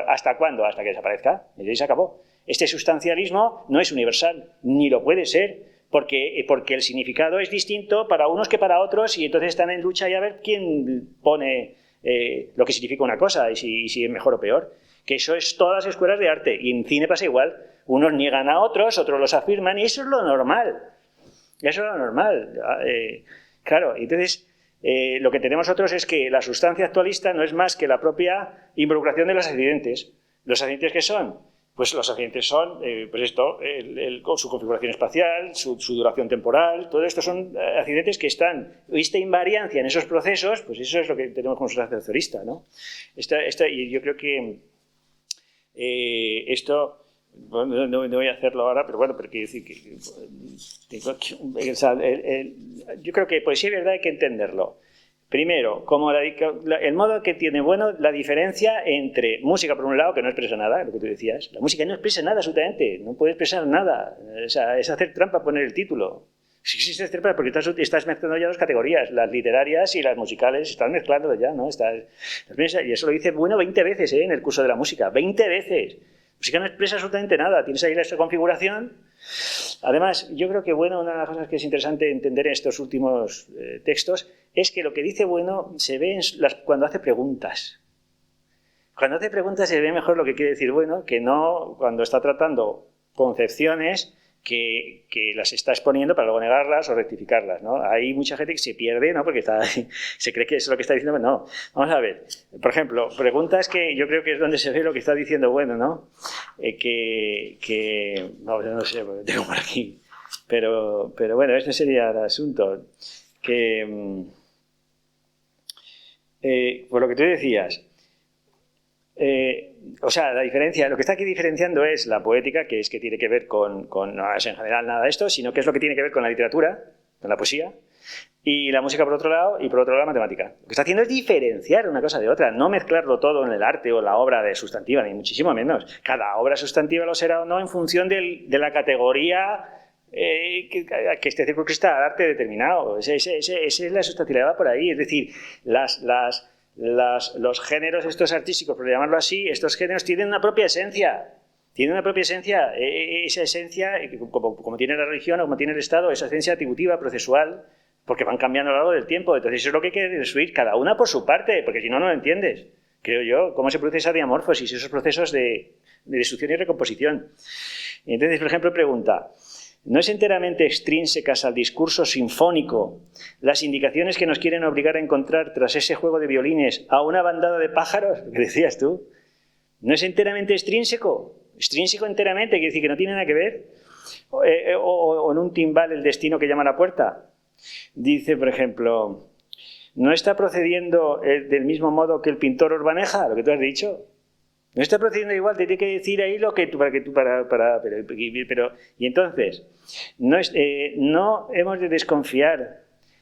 ¿hasta cuándo? Hasta que desaparezca. Y ahí se acabó. Este sustancialismo no es universal, ni lo puede ser, porque el significado es distinto para unos que para otros y entonces están en lucha y a ver quién pone lo que significa una cosa y si es mejor o peor. Que eso es todas las escuelas de arte y en cine pasa igual. Unos niegan a otros, otros los afirman y eso es lo normal. Eso es lo normal. Claro, entonces lo que tenemos nosotros es que la sustancia actualista no es más que la propia involucración de los accidentes. ¿Los accidentes qué son? Pues los accidentes son, pues esto, su configuración espacial, su duración temporal, todo esto son accidentes que están, esta invariancia en esos procesos, pues eso es lo que tenemos como sustancia actualista, ¿no? Y yo creo que esto, bueno, no voy a hacerlo ahora, pero bueno, pero quiero decir que yo creo que pues sí es verdad, hay que entenderlo. Primero, como el modo que tiene bueno la diferencia entre música, por un lado, que no expresa nada, lo que tú decías. La música no expresa nada absolutamente, no puede expresar nada. O sea, es hacer trampa poner el título. Si existe trampa porque estás mezclando ya dos categorías, las literarias y las musicales, estás mezclando ya, ¿no? Y eso lo dice bueno 20 veces en el curso de la música, 20 veces. La música no expresa absolutamente nada, tienes ahí esta configuración. Además, yo creo que bueno, una de las cosas que es interesante entender en estos últimos textos es que lo que dice bueno se ve cuando hace preguntas. Cuando hace preguntas se ve mejor lo que quiere decir bueno que no cuando está tratando concepciones que las está exponiendo para luego negarlas o rectificarlas, ¿no? Hay mucha gente que se pierde, ¿no? Porque se cree que eso es lo que está diciendo, pero no. Vamos a ver. Por ejemplo, preguntas que yo creo que es donde se ve lo que está diciendo bueno, ¿no? No, yo no sé, porque tengo por aquí. Pero bueno, ese sería el asunto. Por lo que tú decías, o sea, la diferencia, lo que está aquí diferenciando es la poética, que es que tiene que ver no es en general nada de esto, sino que es lo que tiene que ver con la literatura, con la poesía, y la música por otro lado, y por otro lado la matemática. Lo que está haciendo es diferenciar una cosa de otra, no mezclarlo todo en el arte o la obra de sustantiva, ni muchísimo menos. Cada obra sustantiva lo será o no en función de la categoría que esté circunscrita al arte determinado. Esa es la sustantividad por ahí, es decir, los géneros estos artísticos, por llamarlo así, estos géneros tienen una propia esencia. Tienen una propia esencia. Esa esencia, como tiene la religión o como tiene el Estado, esa esencia atributiva, procesual, porque van cambiando a lo largo del tiempo. Entonces eso es lo que hay que destruir, cada una por su parte, porque si no, no lo entiendes. Creo yo, cómo se produce esa diamorfosis, esos procesos de destrucción y recomposición. Y entonces, por ejemplo, pregunta... ¿No es enteramente extrínsecas al discurso sinfónico las indicaciones que nos quieren obligar a encontrar tras ese juego de violines a una bandada de pájaros? ¿Qué decías tú? ¿No es enteramente extrínseco? Extrínseco enteramente, quiere decir que no tiene nada que ver. O en un timbal el destino que llama a la puerta. Dice, por ejemplo, ¿no está procediendo del mismo modo que el pintor Urbaneja, lo que tú has dicho? No está procediendo igual, te tiene que decir ahí lo que tú, pero y entonces, no hemos de desconfiar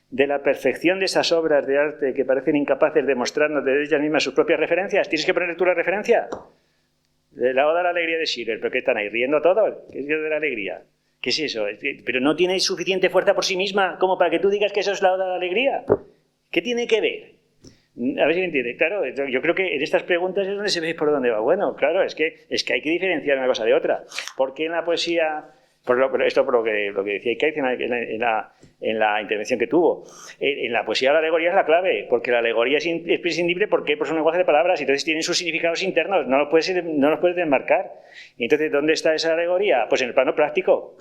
de la perfección de esas obras de arte que parecen incapaces de mostrarnos de ellas mismas sus propias referencias. ¿Tienes que poner tú la referencia? La Oda a la Alegría de Schiller, ¿pero qué están ahí riendo todos? ¿Qué es de la alegría? ¿Qué es eso? Pero no tiene suficiente fuerza por sí misma como para que tú digas que eso es la Oda a la Alegría. ¿Qué tiene que ver? A ver si me entiende. Claro, yo creo que en estas preguntas es donde se ve por dónde va. Bueno, claro, es que hay que diferenciar una cosa de otra. ¿Por qué en la poesía, esto por lo que decía Icaiz en la intervención que tuvo, en la poesía la alegoría es la clave, porque la alegoría es prescindible porque es un lenguaje de palabras y entonces tienen sus significados internos, no los puedes desmarcar. Y entonces, ¿dónde está esa alegoría? Pues en el plano práctico.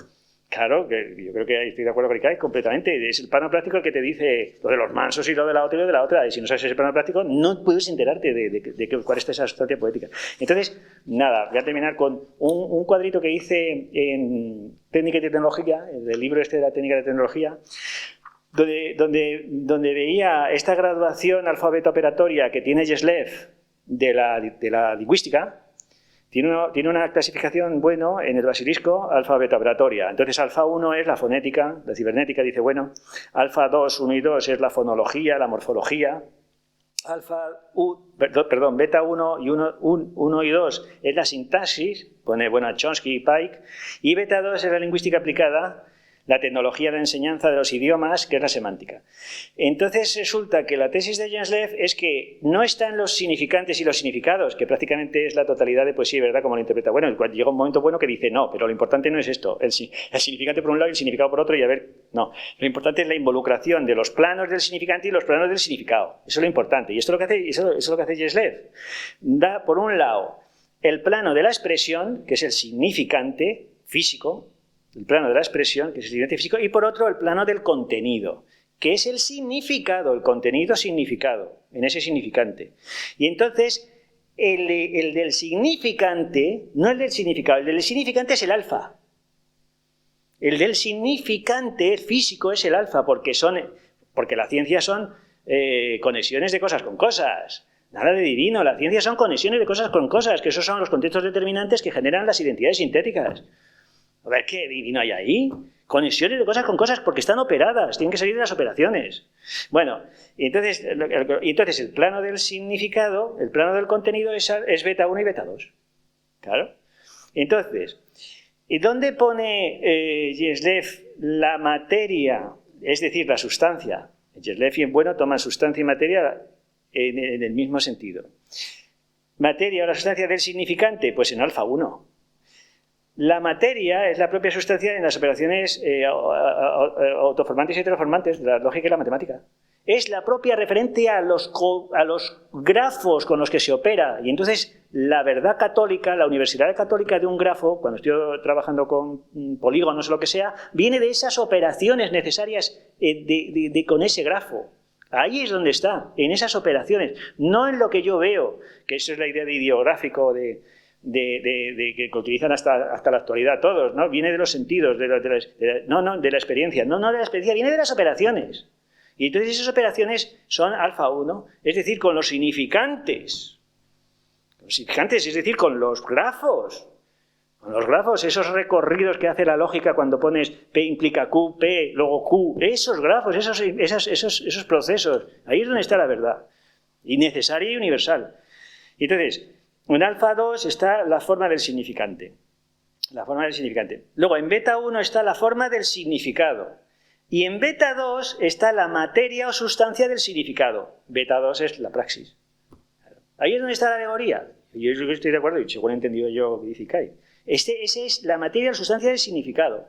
Claro, que yo creo que estoy de acuerdo con Icaiz completamente. Es el plano práctico el que te dice lo de los mansos y lo de la otra y lo de la otra. Y si no sabes ese plano práctico, no puedes enterarte de cuál es esa sustancia poética. Entonces, nada, voy a terminar con un cuadrito que hice en Técnica y Tecnología, el libro este de la Técnica y Tecnología, donde veía esta graduación alfabeto-operatoria que tiene Yeslev de la lingüística. Tiene una clasificación, bueno, en el basilisco, alfabeto-operatoria. Entonces, alfa 1 es la fonética, la cibernética, dice, bueno. Alfa 2, 1 y 2 es la fonología, la morfología. Beta 1 y 1 y 2 es la sintaxis, pone, bueno, Chomsky y Pike. Y beta 2 es la lingüística aplicada, la tecnología de la enseñanza de los idiomas, que es la semántica. Entonces resulta que la tesis de Yeslev es que no están los significantes y los significados, que prácticamente es la totalidad de poesía y verdad como lo interpreta. Bueno, llega un momento bueno que dice, no, pero lo importante no es esto, el significante por un lado y el significado por otro, y a ver, no. Lo importante es la involucración de los planos del significante y los planos del significado. Eso es lo importante. Y esto es lo que hace Yeslev. Da, por un lado, el plano de la expresión, que es el significante físico, el plano de la expresión, que es el significante físico, y por otro el plano del contenido, que es el significado, el contenido-significado, en ese significante. Y entonces, el del significante, no el del significado, el del significante es el alfa. El del significante físico es el alfa, porque la ciencia son conexiones de cosas con cosas. Nada de divino, la ciencia son conexiones de cosas con cosas, que esos son los contextos determinantes que generan las identidades sintéticas. A ver, ¿qué divino hay ahí? Conexiones de cosas con cosas porque están operadas, tienen que salir de las operaciones. Bueno, y entonces el plano del significado, el plano del contenido es beta 1 y beta 2. Claro. Entonces, ¿y dónde pone Yezlev la materia, es decir, la sustancia? Yezlev y en Bueno toman sustancia y materia en el mismo sentido. ¿Materia o la sustancia del significante? Pues en alfa 1. La materia es la propia sustancia en las operaciones autoformantes y heteroformantes de la lógica y la matemática. Es la propia referente a los grafos con los que se opera. Y entonces la verdad católica, la universalidad católica de un grafo, cuando estoy trabajando con polígonos o lo que sea, viene de esas operaciones necesarias con ese grafo. Ahí es donde está, en esas operaciones, no en lo que yo veo, que eso es la idea de ideográfico que utilizan hasta la actualidad todos, ¿no? Viene de los sentidos, de la experiencia. No, de la experiencia, viene de las operaciones. Y entonces esas operaciones son alfa 1, es decir, con los significantes. Los significantes, es decir, con los grafos. Con los grafos, esos recorridos que hace la lógica cuando pones P implica Q, P, luego Q. Esos grafos, esos procesos. Ahí es donde está la verdad. Y necesaria y universal. Y entonces, en alfa 2 está la forma del significante. La forma del significante. Luego, en beta 1 está la forma del significado. Y en beta 2 está la materia o sustancia del significado. Beta 2 es la praxis. Ahí es donde está la alegoría. Yo estoy de acuerdo, y según he entendido yo que dice Ikai. Esa es la materia o sustancia del significado.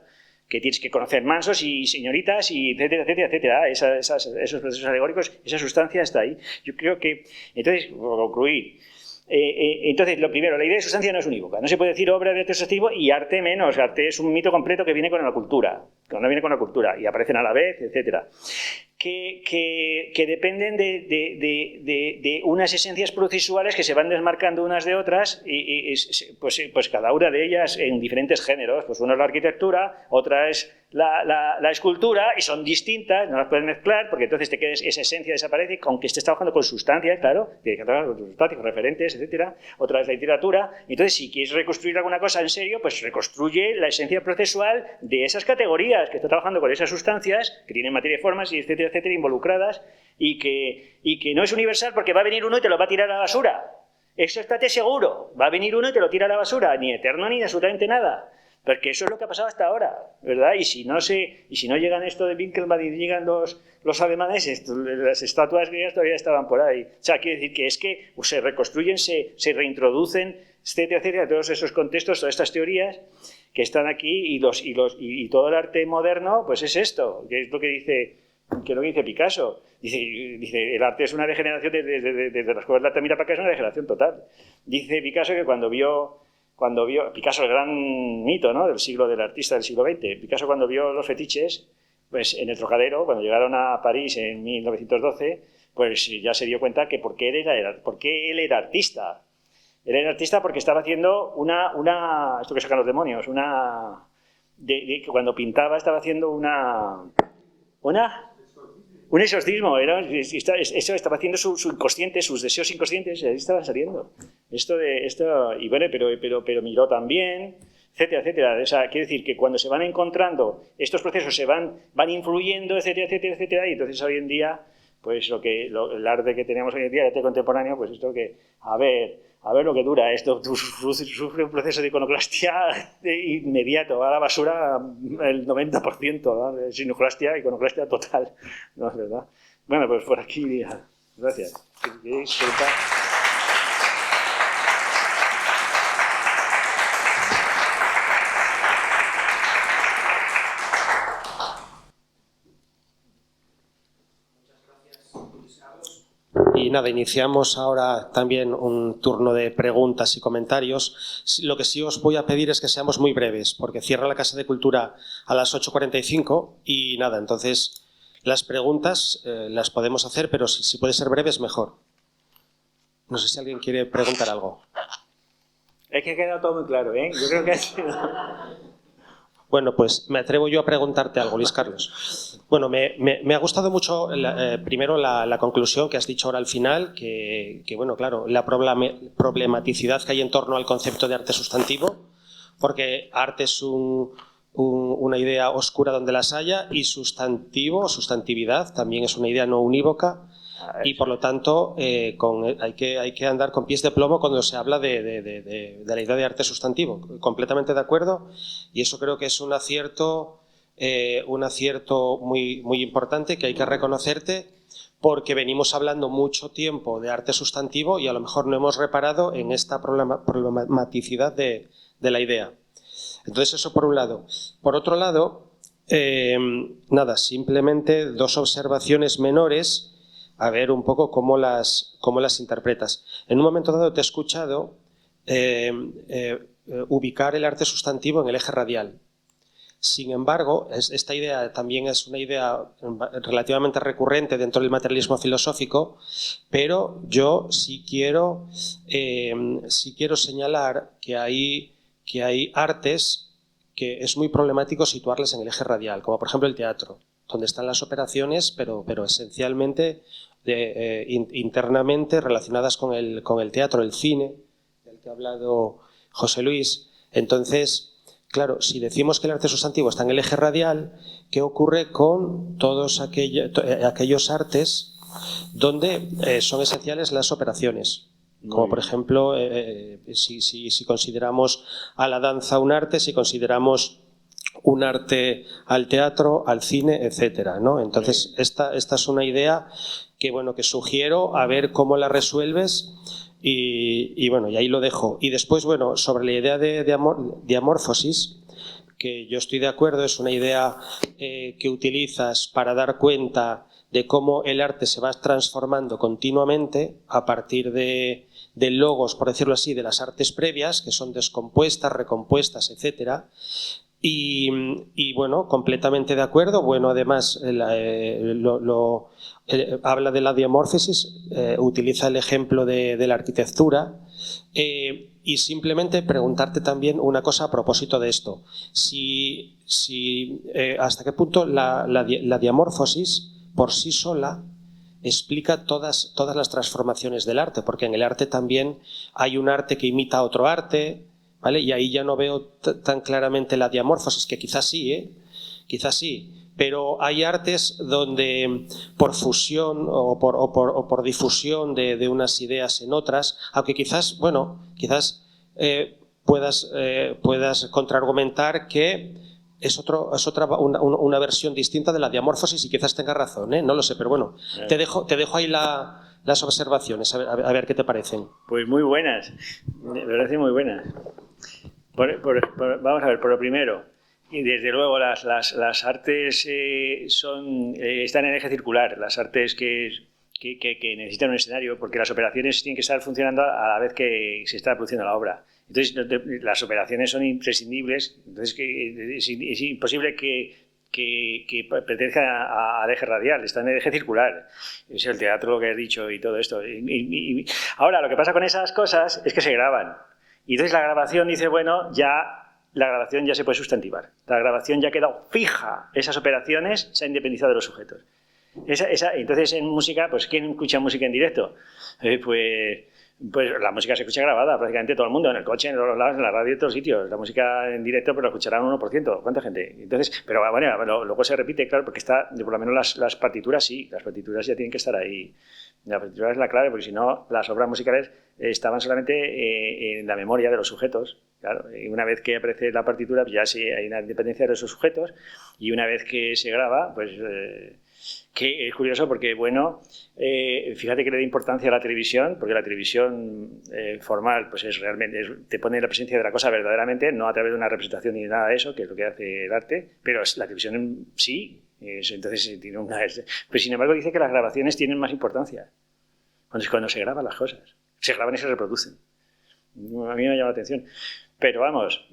Que tienes que conocer mansos y señoritas, y etcétera, etcétera, etcétera. Esos procesos alegóricos, esa sustancia está ahí. Yo creo que, entonces, por concluir, entonces, lo primero, la idea de sustancia no es unívoca. No se puede decir obra de arte sustantivo y arte menos. Arte es un mito completo que viene con la cultura, cuando viene con la cultura, y aparecen a la vez, etcétera. Que dependen de unas esencias processuales que se van desmarcando unas de otras, y pues cada una de ellas en diferentes géneros. Pues una es la arquitectura, otra es la escultura, y son distintas, no las puedes mezclar, porque entonces te quedes, esa esencia desaparece, aunque estés trabajando con sustancias, claro, tienes que trabajar con sustancias, referentes, etcétera. Otra es la literatura. Entonces, si quieres reconstruir alguna cosa en serio, pues reconstruye la esencia procesual de esas categorías que está trabajando con esas sustancias, que tienen materia y formas, y etcétera, etcétera, involucradas, y que no es universal porque va a venir uno y te lo va a tirar a la basura. Eso estate seguro. Va a venir uno y te lo tira a la basura, ni eterno ni absolutamente nada. Porque eso es lo que ha pasado hasta ahora, ¿verdad? Y si no llegan esto de Winkelmann y llegan los alemanes, las estatuas griegas todavía estaban por ahí. O sea, quiere decir que es que se reconstruyen, se reintroducen, etcétera, etcétera, todos esos contextos, todas estas teorías que están aquí, y todo el arte moderno, pues es esto, que es lo que dice Picasso. Dice, el arte es una degeneración desde las cuevas de Altamira para acá, es una degeneración total. Dice Picasso que cuando vio Picasso, el gran mito, ¿no?, del artista del siglo XX, Picasso cuando vio los fetiches, pues en el Trocadero, cuando llegaron a París en 1912, pues ya se dio cuenta que por qué él era artista. Él era artista porque estaba haciendo esto que sacan los demonios, cuando pintaba estaba haciendo un exorcismo, eso estaba haciendo su inconsciente, sus deseos inconscientes, ahí estaban saliendo. Y bueno, pero Miró también, etcétera, etcétera. O sea, quiere decir que cuando se van encontrando, estos procesos se van influyendo, etcétera, etcétera, etcétera, y entonces hoy en día, pues el arte que tenemos hoy en día, el arte contemporáneo, pues esto que, a ver lo que dura, esto sufre un proceso de iconoclastia inmediato, va a la basura el 90%, ¿no? Es iconoclastia total, ¿no es verdad? Bueno, pues por aquí, gracias. Y nada, iniciamos ahora también un turno de preguntas y comentarios. Lo que sí os voy a pedir es que seamos muy breves, porque cierra la Casa de Cultura a las 8:45 y nada, entonces las preguntas las podemos hacer, pero si puede ser breves, mejor. No sé si alguien quiere preguntar algo. Es que ha quedado todo muy claro, ¿eh? Yo creo que ha sido... Bueno, pues me atrevo yo a preguntarte algo, Luis Carlos. Bueno, me ha gustado mucho, primero, la conclusión que has dicho ahora al final, que bueno, claro, la problematicidad que hay en torno al concepto de arte sustantivo, porque arte es un una idea oscura donde las haya, y sustantivo o sustantividad también es una idea no unívoca, y por lo tanto hay que andar con pies de plomo cuando se habla de la idea de arte sustantivo. Completamente de acuerdo, y eso creo que es un acierto muy, muy importante que hay que reconocerte, porque venimos hablando mucho tiempo de arte sustantivo y a lo mejor no hemos reparado en esta problematicidad de la idea. Entonces, eso por un lado. Por otro lado, nada, simplemente dos observaciones menores, a ver un poco cómo las interpretas. En un momento dado te he escuchado ubicar el arte sustantivo en el eje radial. Sin embargo, esta idea también es una idea relativamente recurrente dentro del materialismo filosófico, pero yo sí quiero señalar que hay artes que es muy problemático situarlas en el eje radial, como por ejemplo el teatro, donde están las operaciones, pero esencialmente internamente relacionadas con el teatro, el cine, del que ha hablado José Luis. Entonces, claro, si decimos que el arte sustantivo está en el eje radial, ¿qué ocurre con todos aquellos artes donde son esenciales las operaciones? Como por ejemplo, si consideramos a la danza un arte, si consideramos un arte al teatro, al cine, etcétera, ¿no? Entonces, esta es una idea que sugiero a ver cómo la resuelves. Y bueno, y ahí lo dejo. Y después, bueno, sobre la idea de diamorfosis, que yo estoy de acuerdo, es una idea que utilizas para dar cuenta de cómo el arte se va transformando continuamente a partir de logos, por decirlo así, de las artes previas, que son descompuestas, recompuestas, etcétera. Y bueno, completamente de acuerdo. Bueno, además habla de la diamorfosis, utiliza el ejemplo de la arquitectura, y simplemente preguntarte también una cosa a propósito de esto. ¿Hasta qué punto la diamorfosis por sí sola explica todas las transformaciones del arte? Porque en el arte también hay un arte que imita a otro arte, ¿vale? Y ahí ya no veo tan claramente la diamorfosis, que quizás sí, pero hay artes donde por fusión o por difusión de unas ideas en otras, aunque quizás puedas contraargumentar que es una versión distinta de la diamorfosis, y quizás tengas razón, no lo sé, pero bueno, te dejo ahí las observaciones, a ver qué te parecen. Pues muy buenas, me parecen muy buenas. Vamos a ver, por lo primero, y desde luego las artes están en eje circular, las artes que necesitan un escenario, porque las operaciones tienen que estar funcionando a la vez que se está produciendo la obra. Entonces, las operaciones son imprescindibles, entonces es imposible que pertenezcan al eje radial, están en el eje circular. Es el teatro, lo que has dicho, y todo esto. Ahora, lo que pasa con esas cosas es que se graban. Y entonces la grabación dice, bueno, la grabación ya se puede sustantivar. La grabación ya ha quedado fija. Esas operaciones se han independizado de los sujetos. Entonces, en música, pues ¿quién escucha música en directo? Pues la música se escucha grabada, prácticamente todo el mundo, en el coche, en los lados, en la radio, en todos sitios. La música en directo, pero la escucharán un 1%. ¿Cuánta gente? Entonces, pero bueno, luego se repite, claro, porque por lo menos las partituras sí, las partituras ya tienen que estar ahí. La partitura es la clave, porque si no, las obras musicales estaban solamente en la memoria de los sujetos. Claro, y una vez que aparece la partitura, pues ya sí hay una independencia de esos sujetos, y una vez que se graba, pues que es curioso porque, bueno, fíjate que le da importancia a la televisión, porque la televisión formal pues te pone la presencia de la cosa verdaderamente, no a través de una representación ni nada de eso, que es lo que hace el arte, pero la televisión sí. Entonces tiene pero sin embargo dice que las grabaciones tienen más importancia cuando se graban las cosas, se graban y se reproducen. A mí me llama la atención, pero vamos,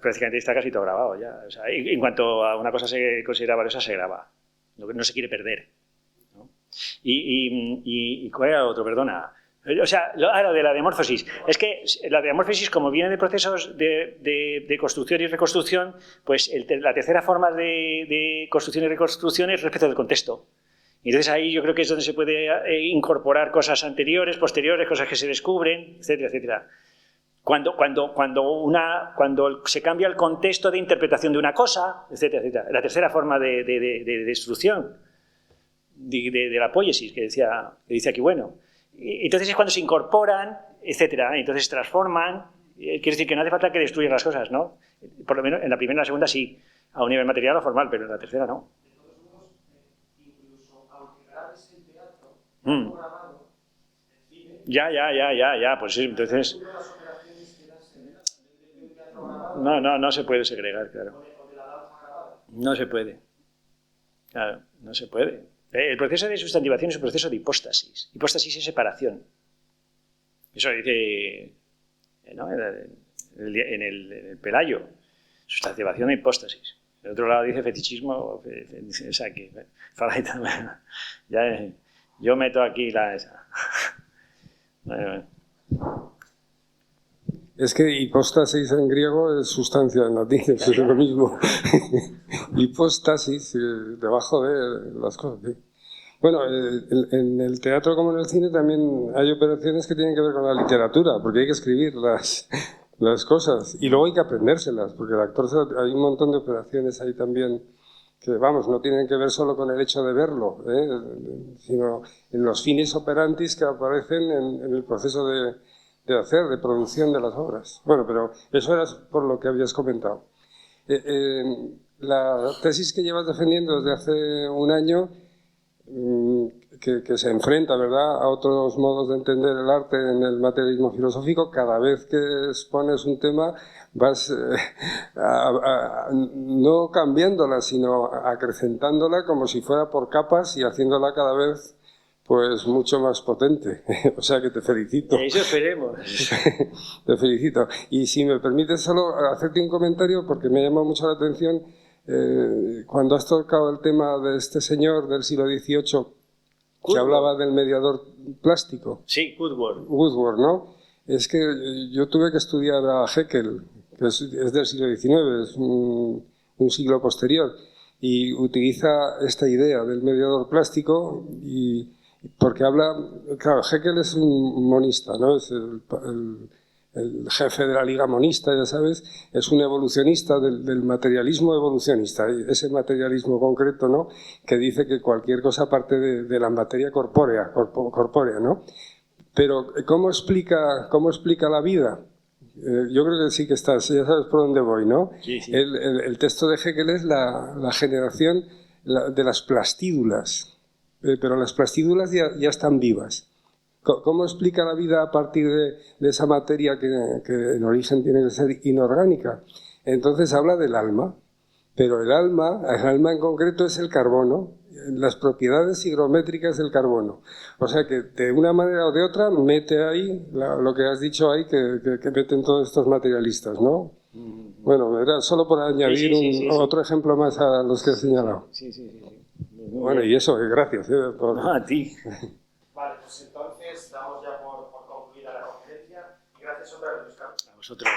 prácticamente está casi todo grabado ya. O sea, en cuanto a una cosa se considera valiosa, se graba, no se quiere perder, ¿no? Y ¿cuál era el otro? Perdona. O sea, lo de la diamorfosis. Es que la diamorfosis, como viene de procesos de construcción y reconstrucción, pues la tercera forma de construcción y reconstrucción es respecto del contexto. Y entonces ahí yo creo que es donde se puede incorporar cosas anteriores, posteriores, cosas que se descubren, etcétera, etcétera. Cuando se cambia el contexto de interpretación de una cosa, etcétera, etcétera. La tercera forma de destrucción de la poiesis, que dice aquí, bueno. Entonces es cuando se incorporan, etcétera. Entonces se transforman. Quiere decir que no hace falta que destruyan las cosas, ¿no? Por lo menos en la primera y la segunda sí, a un nivel material o formal, pero en la tercera no. De todos modos, incluso aunque grabes el teatro, grabado, el cine... Ya, pues sí, entonces... No se puede segregar, claro. No se puede. Claro, no se puede. El proceso de sustantivación es un proceso de hipóstasis. Hipóstasis es separación. Eso dice, ¿no?, en el Pelayo. Sustantivación e hipóstasis. El otro lado dice fetichismo, o sea que... Ya, yo meto aquí esa. Bueno. Es que hipóstasis en griego es sustancia en latín, es lo mismo. Hipóstasis, debajo de las cosas. ¿Sí? Bueno, en el teatro como en el cine también hay operaciones que tienen que ver con la literatura, porque hay que escribir las cosas y luego hay que aprendérselas, porque el actor, hay un montón de operaciones ahí también que, vamos, no tienen que ver solo con el hecho de verlo, sino en los finis operantis que aparecen en el proceso de producción de las obras. Bueno, pero eso era por lo que habías comentado. La tesis que llevas defendiendo desde hace un año, que se enfrenta, ¿verdad?, a otros modos de entender el arte en el materialismo filosófico, cada vez que expones un tema vas no cambiándola, sino acrecentándola como si fuera por capas y haciéndola cada vez pues mucho más potente. O sea que te felicito. Eso esperemos. Te felicito. Y si me permites solo hacerte un comentario, porque me llama mucho la atención, cuando has tocado el tema de este señor del siglo XVIII, que hablaba del mediador plástico. Sí, Woodward. Woodward, ¿no? Es que yo tuve que estudiar a Haeckel, que es del siglo XIX, es un siglo posterior, y utiliza esta idea del mediador plástico porque habla, claro, Haeckel es un monista, ¿no? Es el jefe de la Liga Monista, ya sabes, es un evolucionista del materialismo evolucionista, ese materialismo concreto, ¿no?, que dice que cualquier cosa parte de la materia corpórea, ¿no? Pero ¿cómo explica la vida? Yo creo que sí que estás, ya sabes por dónde voy, ¿no? Sí, sí. El texto de Haeckel es la generación de las plastídulas, pero las plastídulas ya están vivas. ¿Cómo explica la vida a partir de esa materia que en origen tiene que ser inorgánica? Entonces habla del alma, pero el alma en concreto es el carbono, las propiedades higrométricas del carbono. O sea que de una manera o de otra mete ahí lo que has dicho ahí que meten todos estos materialistas, ¿no? Bueno, era solo por añadir otro ejemplo más a los que he señalado. Sí. Bueno, y eso, gracias. A ti. Vale, pues entonces damos ya por concluida la conferencia y gracias otra vez, Oscar. A vosotros.